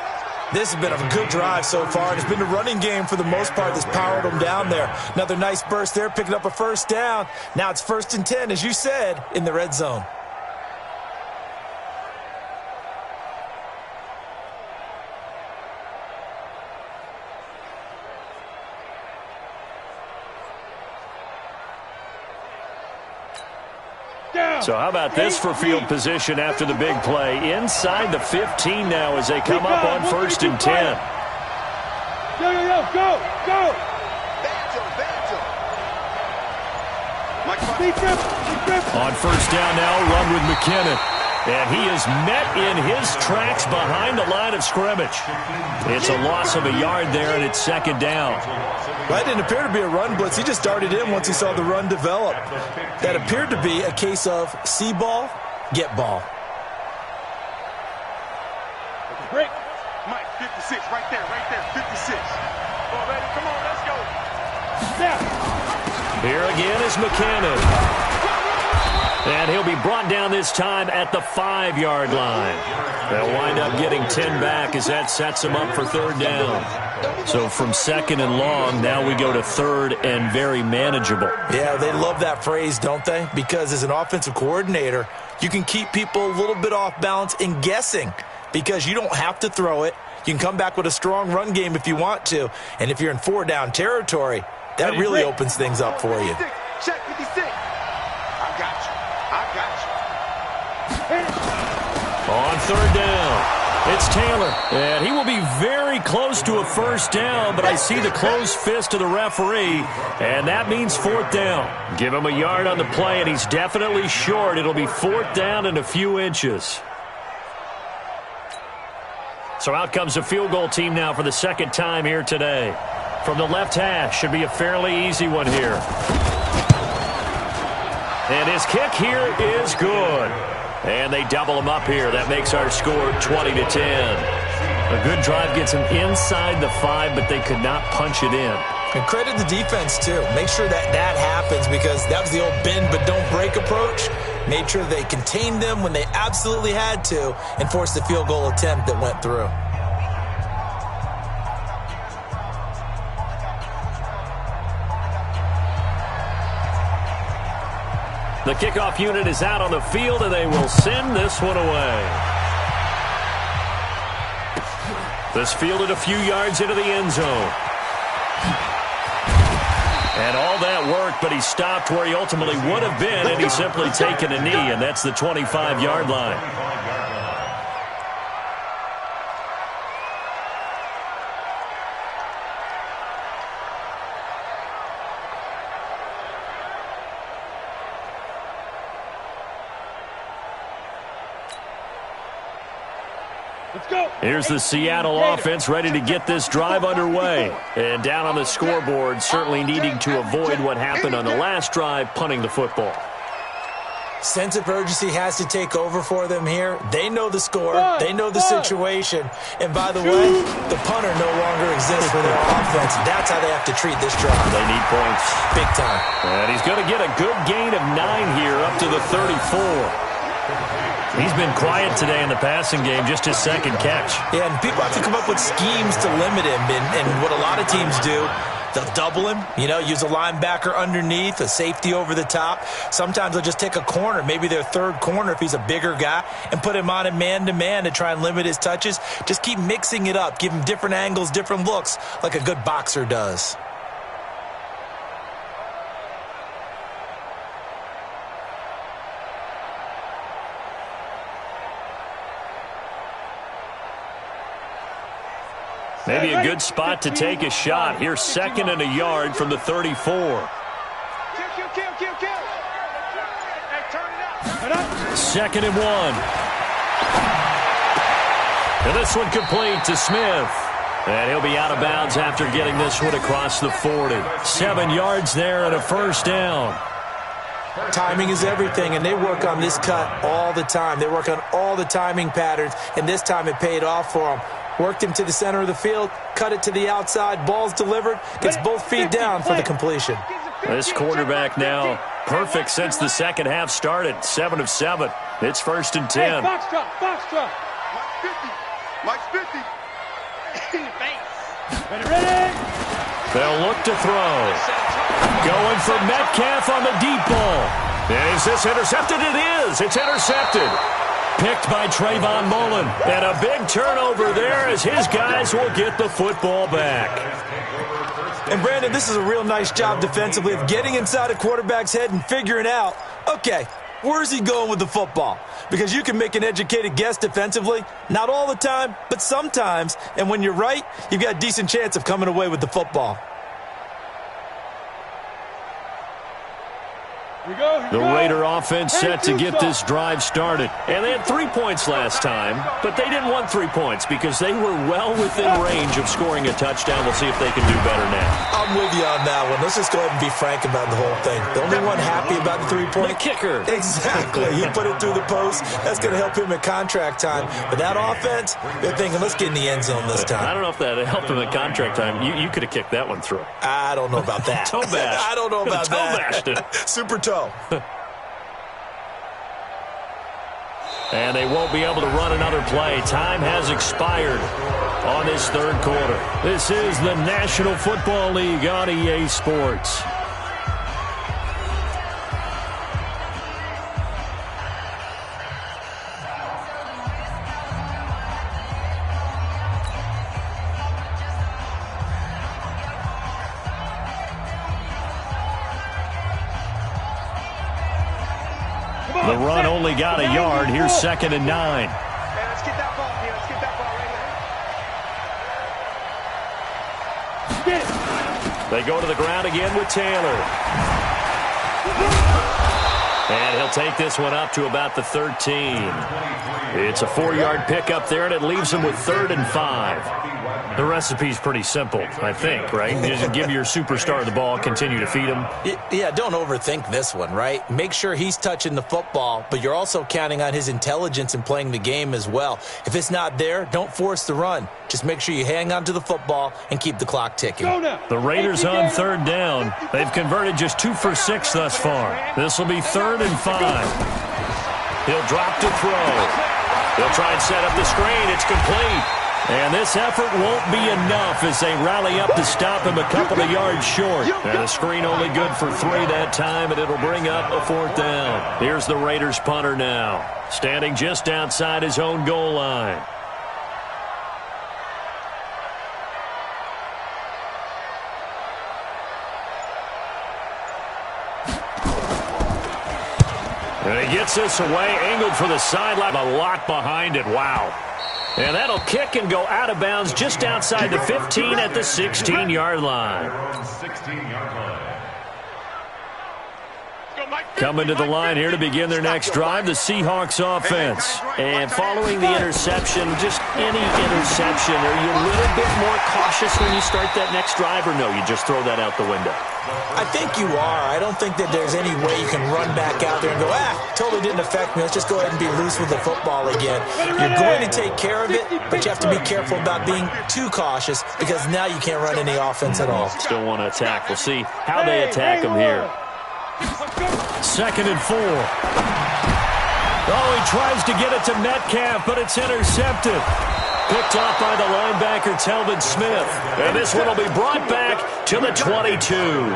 This has been a good drive so far. It's been the running game for the most part that's powered them down there. Another nice burst there, picking up a 1st down. Now it's 1st and 10, as you said, in the red zone. So how about this for field position after the big play? Inside the 15 now as they come up on 1st and 10. Yo, go! On first down now, run with McKinnon. And he is met in his tracks behind the line of scrimmage. It's a loss of a yard there, and it's second down. That didn't appear to be a run blitz. He just darted in once he saw the run develop. That appeared to be a case of see ball, get ball. Break. Mike, 56, right there, 56. Oh, baby, come on, let's go. Snap. Here again is McKinnon. And he'll be brought down this time at the 5-yard line. They'll wind up getting 10 back as that sets him up for third down. So from second and long, now we go to third and very manageable. Yeah, they love that phrase, don't they? Because as an offensive coordinator, you can keep people a little bit off balance and guessing because you don't have to throw it. You can come back with a strong run game if you want to. And if you're in 4-down territory, that really opens things up for you. Check 56. On third down, it's Taylor. And he will be very close to a first down, but I see the closed fist of the referee, and that means fourth down. Give him a yard on the play, and he's definitely short. It'll be fourth down and a few inches. So out comes the field goal team now for the second time here today. From the left hash, should be a fairly easy one here. And his kick here is good. And they double him up here. That makes our score 20-10. A good drive gets him inside the 5, but they could not punch it in. And credit the defense, too. Make sure that happens because that was the old bend but don't break approach. Made sure they contained them when they absolutely had to and forced the field goal attempt that went through. The kickoff unit is out on the field, and they will send this one away. This fielded a few yards into the end zone. And all that worked, but he stopped where he ultimately would have been, and he's simply taken a knee, and that's the 25-yard line. Here's the Seattle offense ready to get this drive underway. And down on the scoreboard, certainly needing to avoid what happened on the last drive, punting the football. Sense of urgency has to take over for them here. They know the score. They know the situation. And by the way, the punter no longer exists for their offense. That's how they have to treat this drive. They need points. Big time. And he's going to get a good gain of 9 here up to the 34. He's been quiet today in the passing game, just his second catch. Yeah, and people have to come up with schemes to limit him. And what a lot of teams do, they'll double him, use a linebacker underneath, a safety over the top. Sometimes they'll just take a corner, maybe their third corner if he's a bigger guy, and put him on him man-to-man to try and limit his touches. Just keep mixing it up, give him different angles, different looks, like a good boxer does. Maybe a good spot to take a shot. Here's second and a yard from the 34. Second and 1. And this one complete to Smith. And he'll be out of bounds after getting this one across the 40. 7 yards there and a first down. Timing is everything, and they work on this cut all the time. They work on all the timing patterns, and this time it paid off for them. Worked him to the center of the field, cut it to the outside, ball's delivered, gets both feet down for the completion. This quarterback now perfect since the second half started. 7 of 7. It's first and 10. Hey, box drop. Mike's 50. Ready? They'll look to throw. Going for Metcalf on the deep ball. And is this intercepted? It is. It's intercepted. Picked by Trayvon Mullen. And a big turnover there as his guys will get the football back. And, Brandon, this is a real nice job defensively of getting inside a quarterback's head and figuring out, okay, Where's he going with the football? Because you can make an educated guess defensively. Not all the time, but sometimes. And when you're right, you've got a decent chance of coming away with the football. The Raider offense set to get this drive started. And they had 3 points last time, but they didn't want 3 points because they were well within range of scoring a touchdown. We'll see if they can do better now. I'm with you on that one. Let's just go ahead and be frank about the whole thing. The only one happy about the 3-point? The kicker. Exactly. He put it through the post. That's going to help him at contract time. But that offense, they're thinking, let's get in the end zone this time. I don't know if that helped him at contract time. You could have kicked that one through. I don't know about that. Toe bash. I don't know about Toe that. bashed it. Super toe. And they won't be able to run another play. Time has expired on this third quarter. This is the National Football League on EA Sports. The run only got a yard. Here's 2nd and 9. Hey, let's get that ball here. Let's get that ball right here. They go to the ground again with Taylor. And he'll take this one up to about the 13. It's a 4-yard pickup there, and it leaves him with 3rd and 5. The recipe's pretty simple, I think, right? You just give your superstar the ball, continue to feed him. Yeah, don't overthink this one, right? Make sure he's touching the football, but you're also counting on his intelligence in playing the game as well. If it's not there, don't force the run. Just make sure you hang on to the football and keep the clock ticking. The Raiders on 3rd down. They've converted just 2 for 6 thus far. This will be 3rd and 5. He'll drop to throw. He'll try and set up the screen. It's complete. And this effort won't be enough as they rally up to stop him a couple of yards short. And the screen only good for 3 that time, and it'll bring up a 4th down. Here's the Raiders punter now, standing just outside his own goal line. And he gets this away, angled for the sideline, a lot behind it. Wow. And that'll kick and go out of bounds just outside the 15 at the 16-yard line. Coming to the line here to begin their next drive, the Seahawks offense. And following the interception, just any interception, are you a little bit more cautious when you start that next drive, or no, you just throw that out the window? I think you are. I don't think that there's any way you can run back out there and go, totally didn't affect me. Let's just go ahead and be loose with the football again. You're going to take care of it, but you have to be careful about being too cautious because now you can't run any offense at all. Still want to attack. We'll see how they attack him here. 2nd and 4. Oh, he tries to get it to Metcalf, but it's intercepted. Picked off by the linebacker, Telvin Smith. And this one will be brought back to the 22.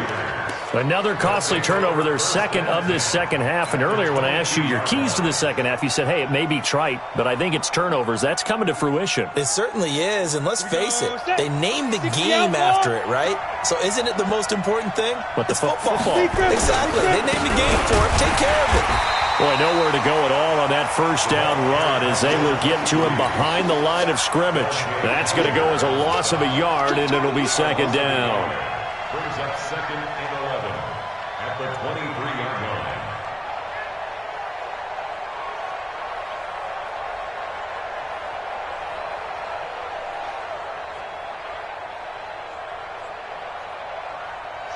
Another costly turnover, their second of this second half. And earlier when I asked you your keys to the second half, you said, hey, it may be trite, but I think it's turnovers. That's coming to fruition. It certainly is, and let's face it, they named the game after it, right? So isn't it the most important thing? What, it's football. Exactly. They named the game for it. Take care of it. Boy, nowhere to go at all on that first down run as they will get to him behind the line of scrimmage. That's going to go as a loss of a yard, and it'll be 2nd down. Brings up 2nd and 11 at the 23-yard line.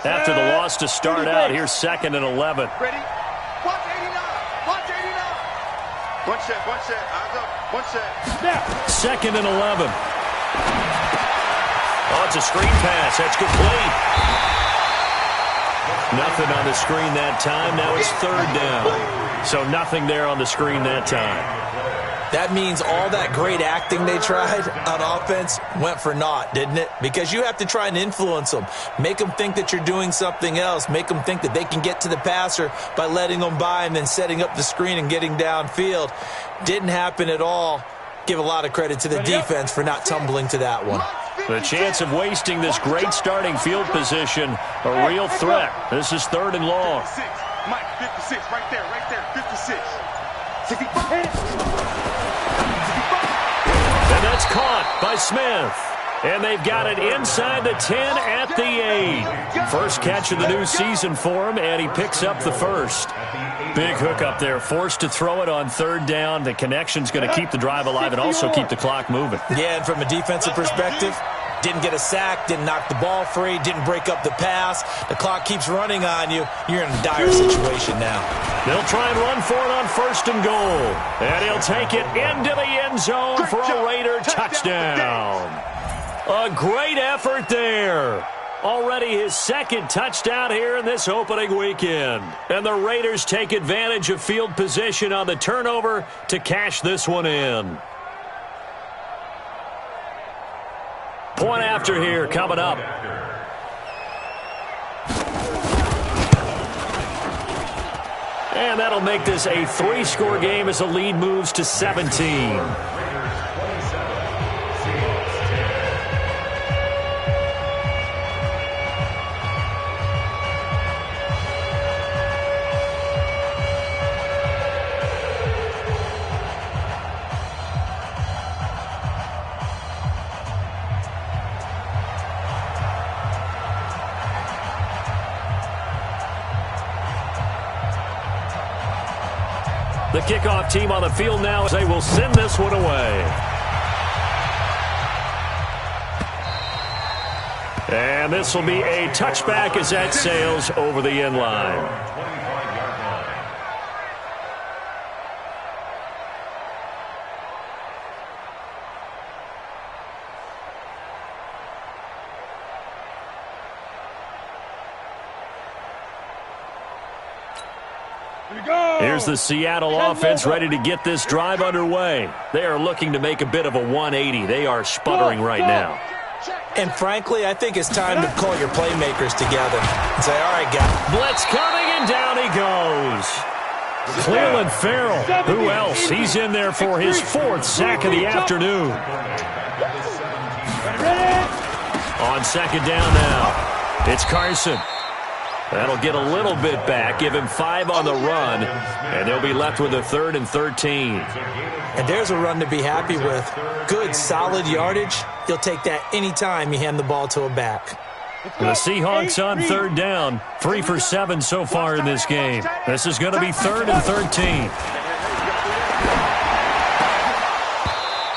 After the loss to start out, here's 2nd and 11. Ready? Watch 89. Watch 89. One set. Eyes up. One set. 2nd and 11. Oh, it's a screen pass. That's complete. Nothing on the screen that time. Now it's 3rd down. So nothing there on the screen that time. That means all that great acting they tried on offense went for naught, didn't it? Because you have to try and influence them. Make them think that you're doing something else. Make them think that they can get to the passer by letting them by and then setting up the screen and getting downfield. Didn't happen at all. Give a lot of credit to the defense for not tumbling to that one. The chance of wasting this great starting field position, a real threat. This is 3rd and long. Mike, 56, right there, 56. 65. And that's caught by Smith. And they've got it inside the 10 at the 8. First catch of the new season for him, and he picks up the first. Big hook up there, forced to throw it on third down. The connection's going to keep the drive alive and also keep the clock moving. Yeah, and from a defensive perspective, didn't get a sack, didn't knock the ball free, didn't break up the pass. The clock keeps running on you. You're in a dire situation now. They'll try and run for it on first and goal. And he'll take it into the end zone for a Raider touchdown. A great effort there. Already his second touchdown here in this opening weekend. And the Raiders take advantage of field position on the turnover to cash this one in. Point after here coming up. And that'll make this a 3-score game as the lead moves to 17. The kickoff team on the field now as they will send this one away. And this will be a touchback as that sails over the end line. Here's the Seattle offense ready to get this drive underway. They are looking to make a bit of a 180. They are sputtering right now. And frankly, I think it's time to call your playmakers together and say, all right, guys. Blitz coming, and down he goes. Cleveland Farrell. Who else? He's in there for his 4th sack of the afternoon. On second down now, it's Carson. That'll get a little bit back, give him 5 on the run, and they'll be left with a 3rd and 13. And there's a run to be happy with. Good, solid yardage. You'll take that anytime you hand the ball to a back. The Seahawks on third down, 3 for 7 so far in this game. This is going to be 3rd and 13.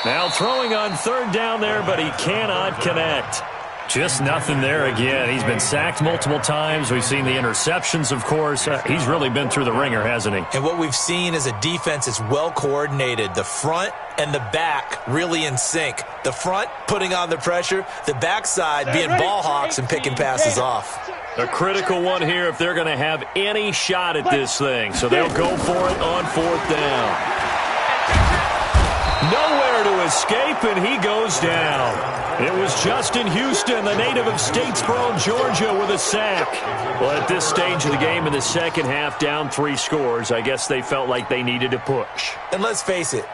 Now throwing on third down there, but he cannot connect. Just nothing there again. He's been sacked multiple times. We've seen the interceptions, of course. He's really been through the ringer, hasn't he? And what we've seen is a defense that's well coordinated. The front and the back really in sync. The front putting on the pressure. The backside being ball hawks and picking passes off. A critical one here if they're going to have any shot at this thing. So they'll go for it on 4th down. Nowhere to escape, and he goes down. It was Justin Houston, the native of Statesboro, Georgia, with a sack. Well, at this stage of the game in the second half, down 3 scores, I guess they felt like they needed to push. And let's face it,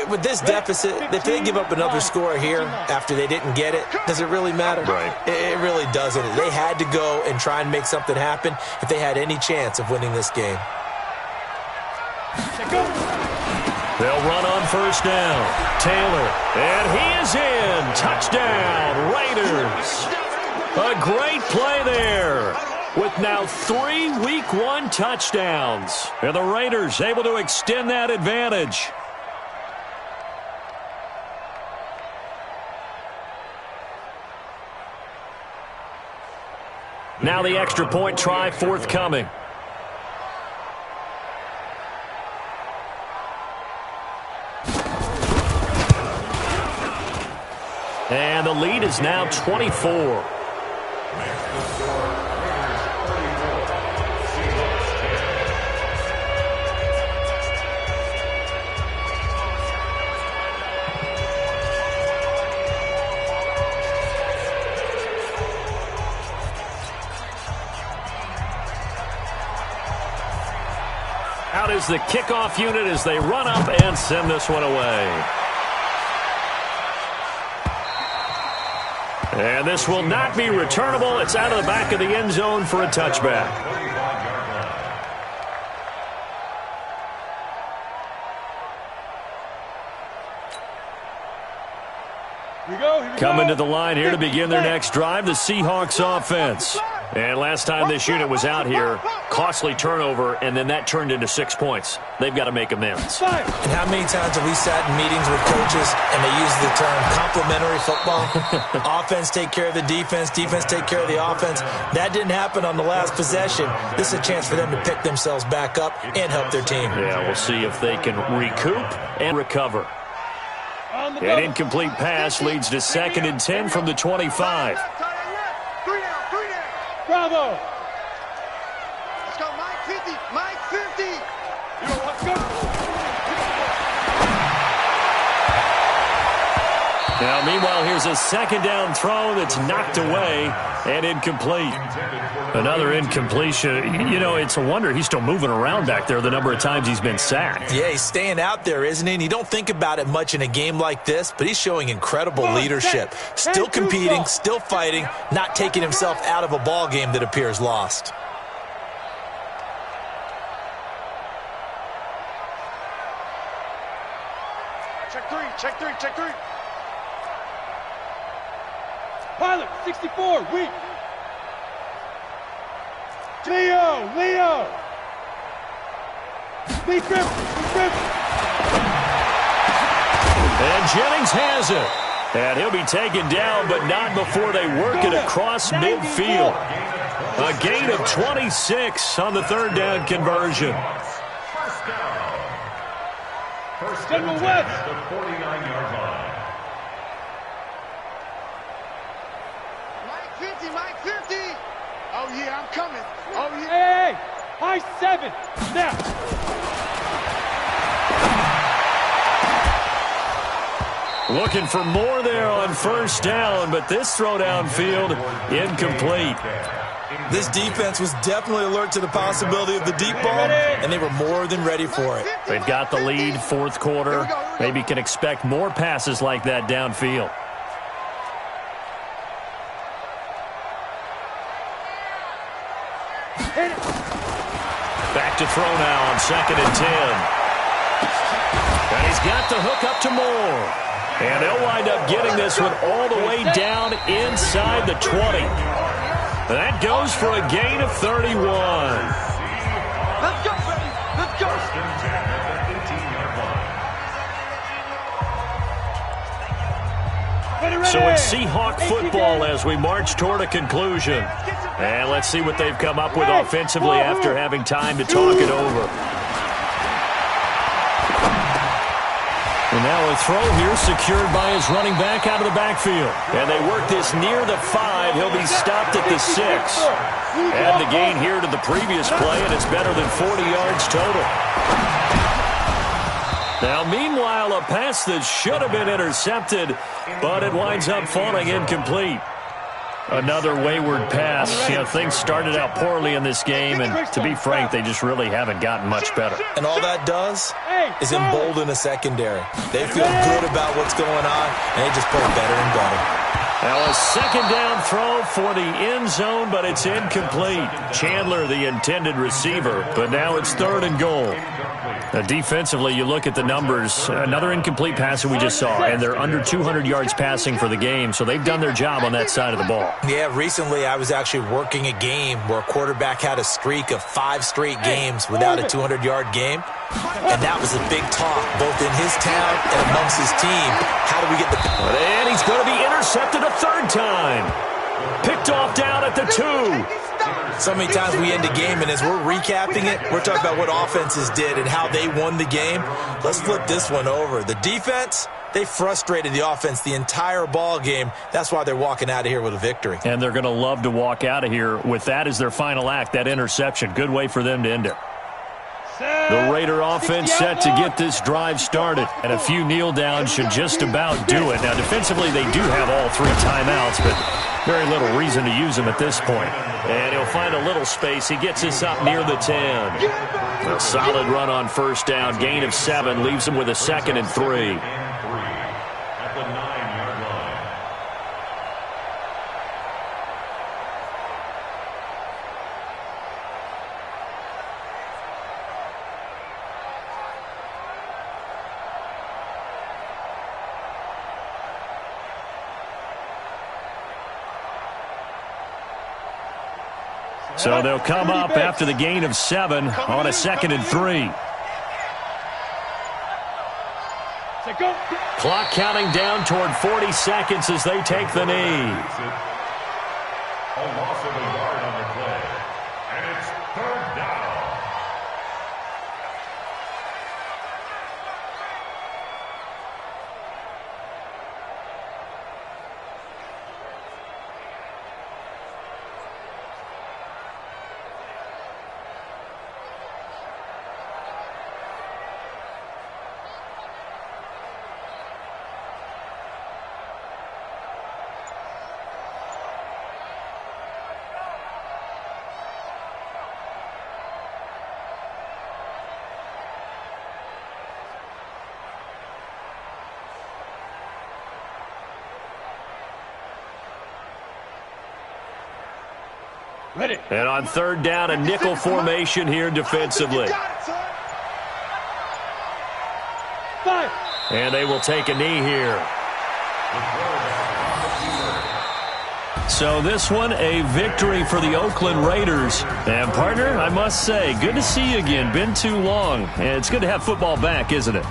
with this deficit, if they give up another score here after they didn't get it, does it really matter? Right. It really doesn't. They had to go and try and make something happen if they had any chance of winning this game. They'll run on first down. Taylor, and he is in. Touchdown, Raiders. A great play there with now 3 Week 1 touchdowns. And the Raiders able to extend that advantage. Now the extra point try forthcoming. And the lead is now 24. Out is the kickoff unit as they run up and send this one away. And this will not be returnable. It's out of the back of the end zone for a touchback. Coming to the line here to begin their next drive, the Seahawks offense. And last time this unit was out here, costly turnover, and then that turned into 6 points. They've got to make amends. And how many times have we sat in meetings with coaches and they use the term complementary football? Offense take care of the defense, defense take care of the offense. That didn't happen on the last possession. This is a chance for them to pick themselves back up and help their team. Yeah, we'll see if they can recoup and recover. An incomplete pass leads to 2nd and 10 from the 25. Bravo. Let's go, Mike 50. Mike 50. Let's go. Now, meanwhile, here's a 2nd down throw that's knocked away and incomplete. Another incompletion. You know, it's a wonder he's still moving around back there the number of times he's been sacked. Yeah, he's staying out there, isn't he? And you don't think about it much in a game like this, but he's showing incredible leadership. Still competing, still fighting, not taking himself out of a ball game that appears lost. Check three. Pilot, 64, weak. Leo. Lee Griffin. And Jennings has it. And he'll be taken down, but not before they work it across midfield. A gain of 26 on the 3rd down conversion. First down at the 49-yard line. Mike 50. Oh, yeah, I'm coming. Oh, yeah. Hey, high 7. Snap. Looking for more there on 1st down, but this throw downfield incomplete. This defense was definitely alert to the possibility of the deep ball, and they were more than ready for it. They've got the lead, 4th quarter. Maybe can expect more passes like that downfield. Back to throw now on 2nd and 10. And he's got the hook up to Moore. And they'll wind up getting this one all the way down inside the 20. That goes for a gain of 31. Let's go, baby. Let's go. First and 10 at the 18-yard line. So it's Seahawk football as we march toward a conclusion. And let's see what they've come up with offensively after having time to talk it over. And now a throw here secured by his running back out of the backfield. And they work this near the 5. He'll be stopped at the 6. Add the gain here to the previous play, and it's better than 40 yards total. Now, meanwhile, a pass that should have been intercepted, but it winds up falling incomplete. Another wayward pass. You know, things started out poorly in this game, and to be frank, they just really haven't gotten much better. And all that does is embolden a secondary. They feel good about what's going on, and they just play better and better. Now a 2nd down throw for the end zone, but it's incomplete. Chandler, the intended receiver, but now it's 3rd and goal. Now defensively, you look at the numbers, another incomplete pass that we just saw, and they're under 200 yards passing for the game, so they've done their job on that side of the ball. Yeah, recently I was actually working a game where a quarterback had a streak of 5 straight games without a 200-yard game, and that was a big talk, both in his town and amongst his team. How do we get the... And he's going to be intercepted a 3rd time. Picked off down at the 2. So many times we end a game, and as we're recapping it, we're talking about what offenses did and how they won the game. Let's flip this one over. The defense, they frustrated the offense the entire ball game. That's why they're walking out of here with a victory. And they're going to love to walk out of here with that as their final act, that interception. Good way for them to end it. The Raider offense set to get this drive started, and a few kneel downs should just about do it. Now, defensively, they do have all 3 timeouts, but very little reason to use them at this point. And he'll find a little space. He gets us up near the 10. A solid run on 1st down. Gain of 7 leaves him with a 2nd and 3. At the 9-yard line. So they'll come up after the gain of 7 on a 2nd and 3. Clock counting down toward 40 seconds as they take the knee. A loss of a yard on the play. And it's 3rd down. Ready. And on 3rd down, a nickel formation here defensively. And they will take a knee here. So this one, a victory for the Oakland Raiders. And, partner, I must say, good to see you again. Been too long. And it's good to have football back, isn't it?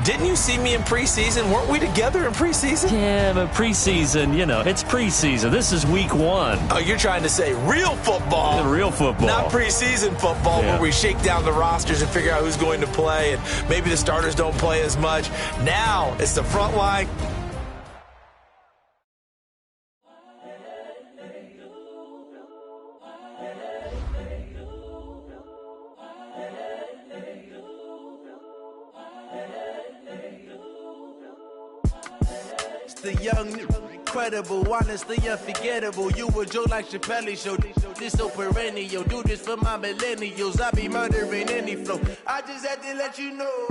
Didn't you see me in preseason? Weren't we together in preseason? Yeah, but preseason, you know, it's preseason. This is week 1. Oh, you're trying to say real football. Yeah, real football. Not preseason football where we shake down the rosters and figure out who's going to play, and maybe the starters don't play as much. Now it's the front line. The young, incredible, honestly unforgettable. You a Joe like Chappelle show. This so perennial. Do this for my millennials. I be murdering any flow. I just had to let you know.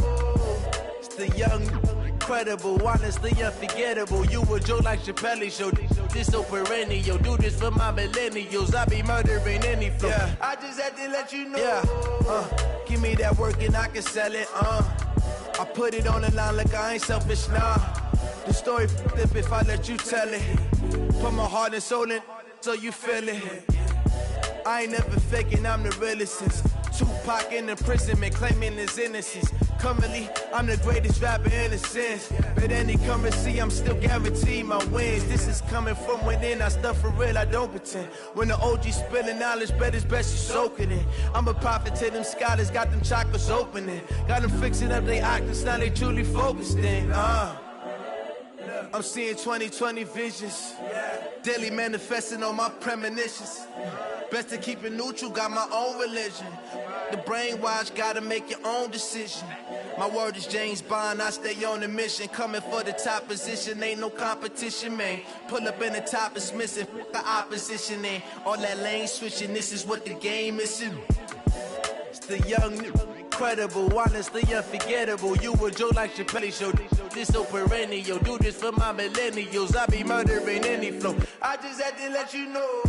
It's the young, incredible, honestly unforgettable. You a Joe like Chappelle show. This so perennial. Do this for my millennials. I be murdering any flow. Yeah. I just had to let you know. Yeah. Give me that work and I can sell it. I put it on the line like I ain't selfish, nah. The story flip if I let you tell it. Put my heart and soul in so you feel it. I ain't never faking, I'm the realest since Tupac in imprisonment, claiming his innocence. Currently, I'm the greatest rapper in a sense. But any currency, I'm still guaranteed my wins. This is coming from within, I stuff for real, I don't pretend. When the OG spilling knowledge, bet it's best you soak it in. I'm a prophet to them scholars, got them chakras opening. Got them fixing up their octaves, now they truly focused in. I'm seeing 2020 visions. Daily manifesting on my premonitions. Best to keep it neutral, got my own religion. The brainwash, gotta make your own decision. My word is James Bond, I stay on a mission. Coming for the top position, ain't no competition, man. Pull up in the top, it's missing, the opposition ain't. All that lane switching, this is what the game is. It's the young, incredible, honestly unforgettable. You a Joe like Chappelle show. This so perennial. Do this for my millennials. I be murdering any flow. I just had to let you know.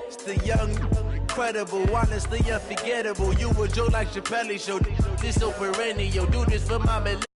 It's the young, incredible, honestly unforgettable. You a Joe like Chappelle show. This so perennial. Do this for my millennials.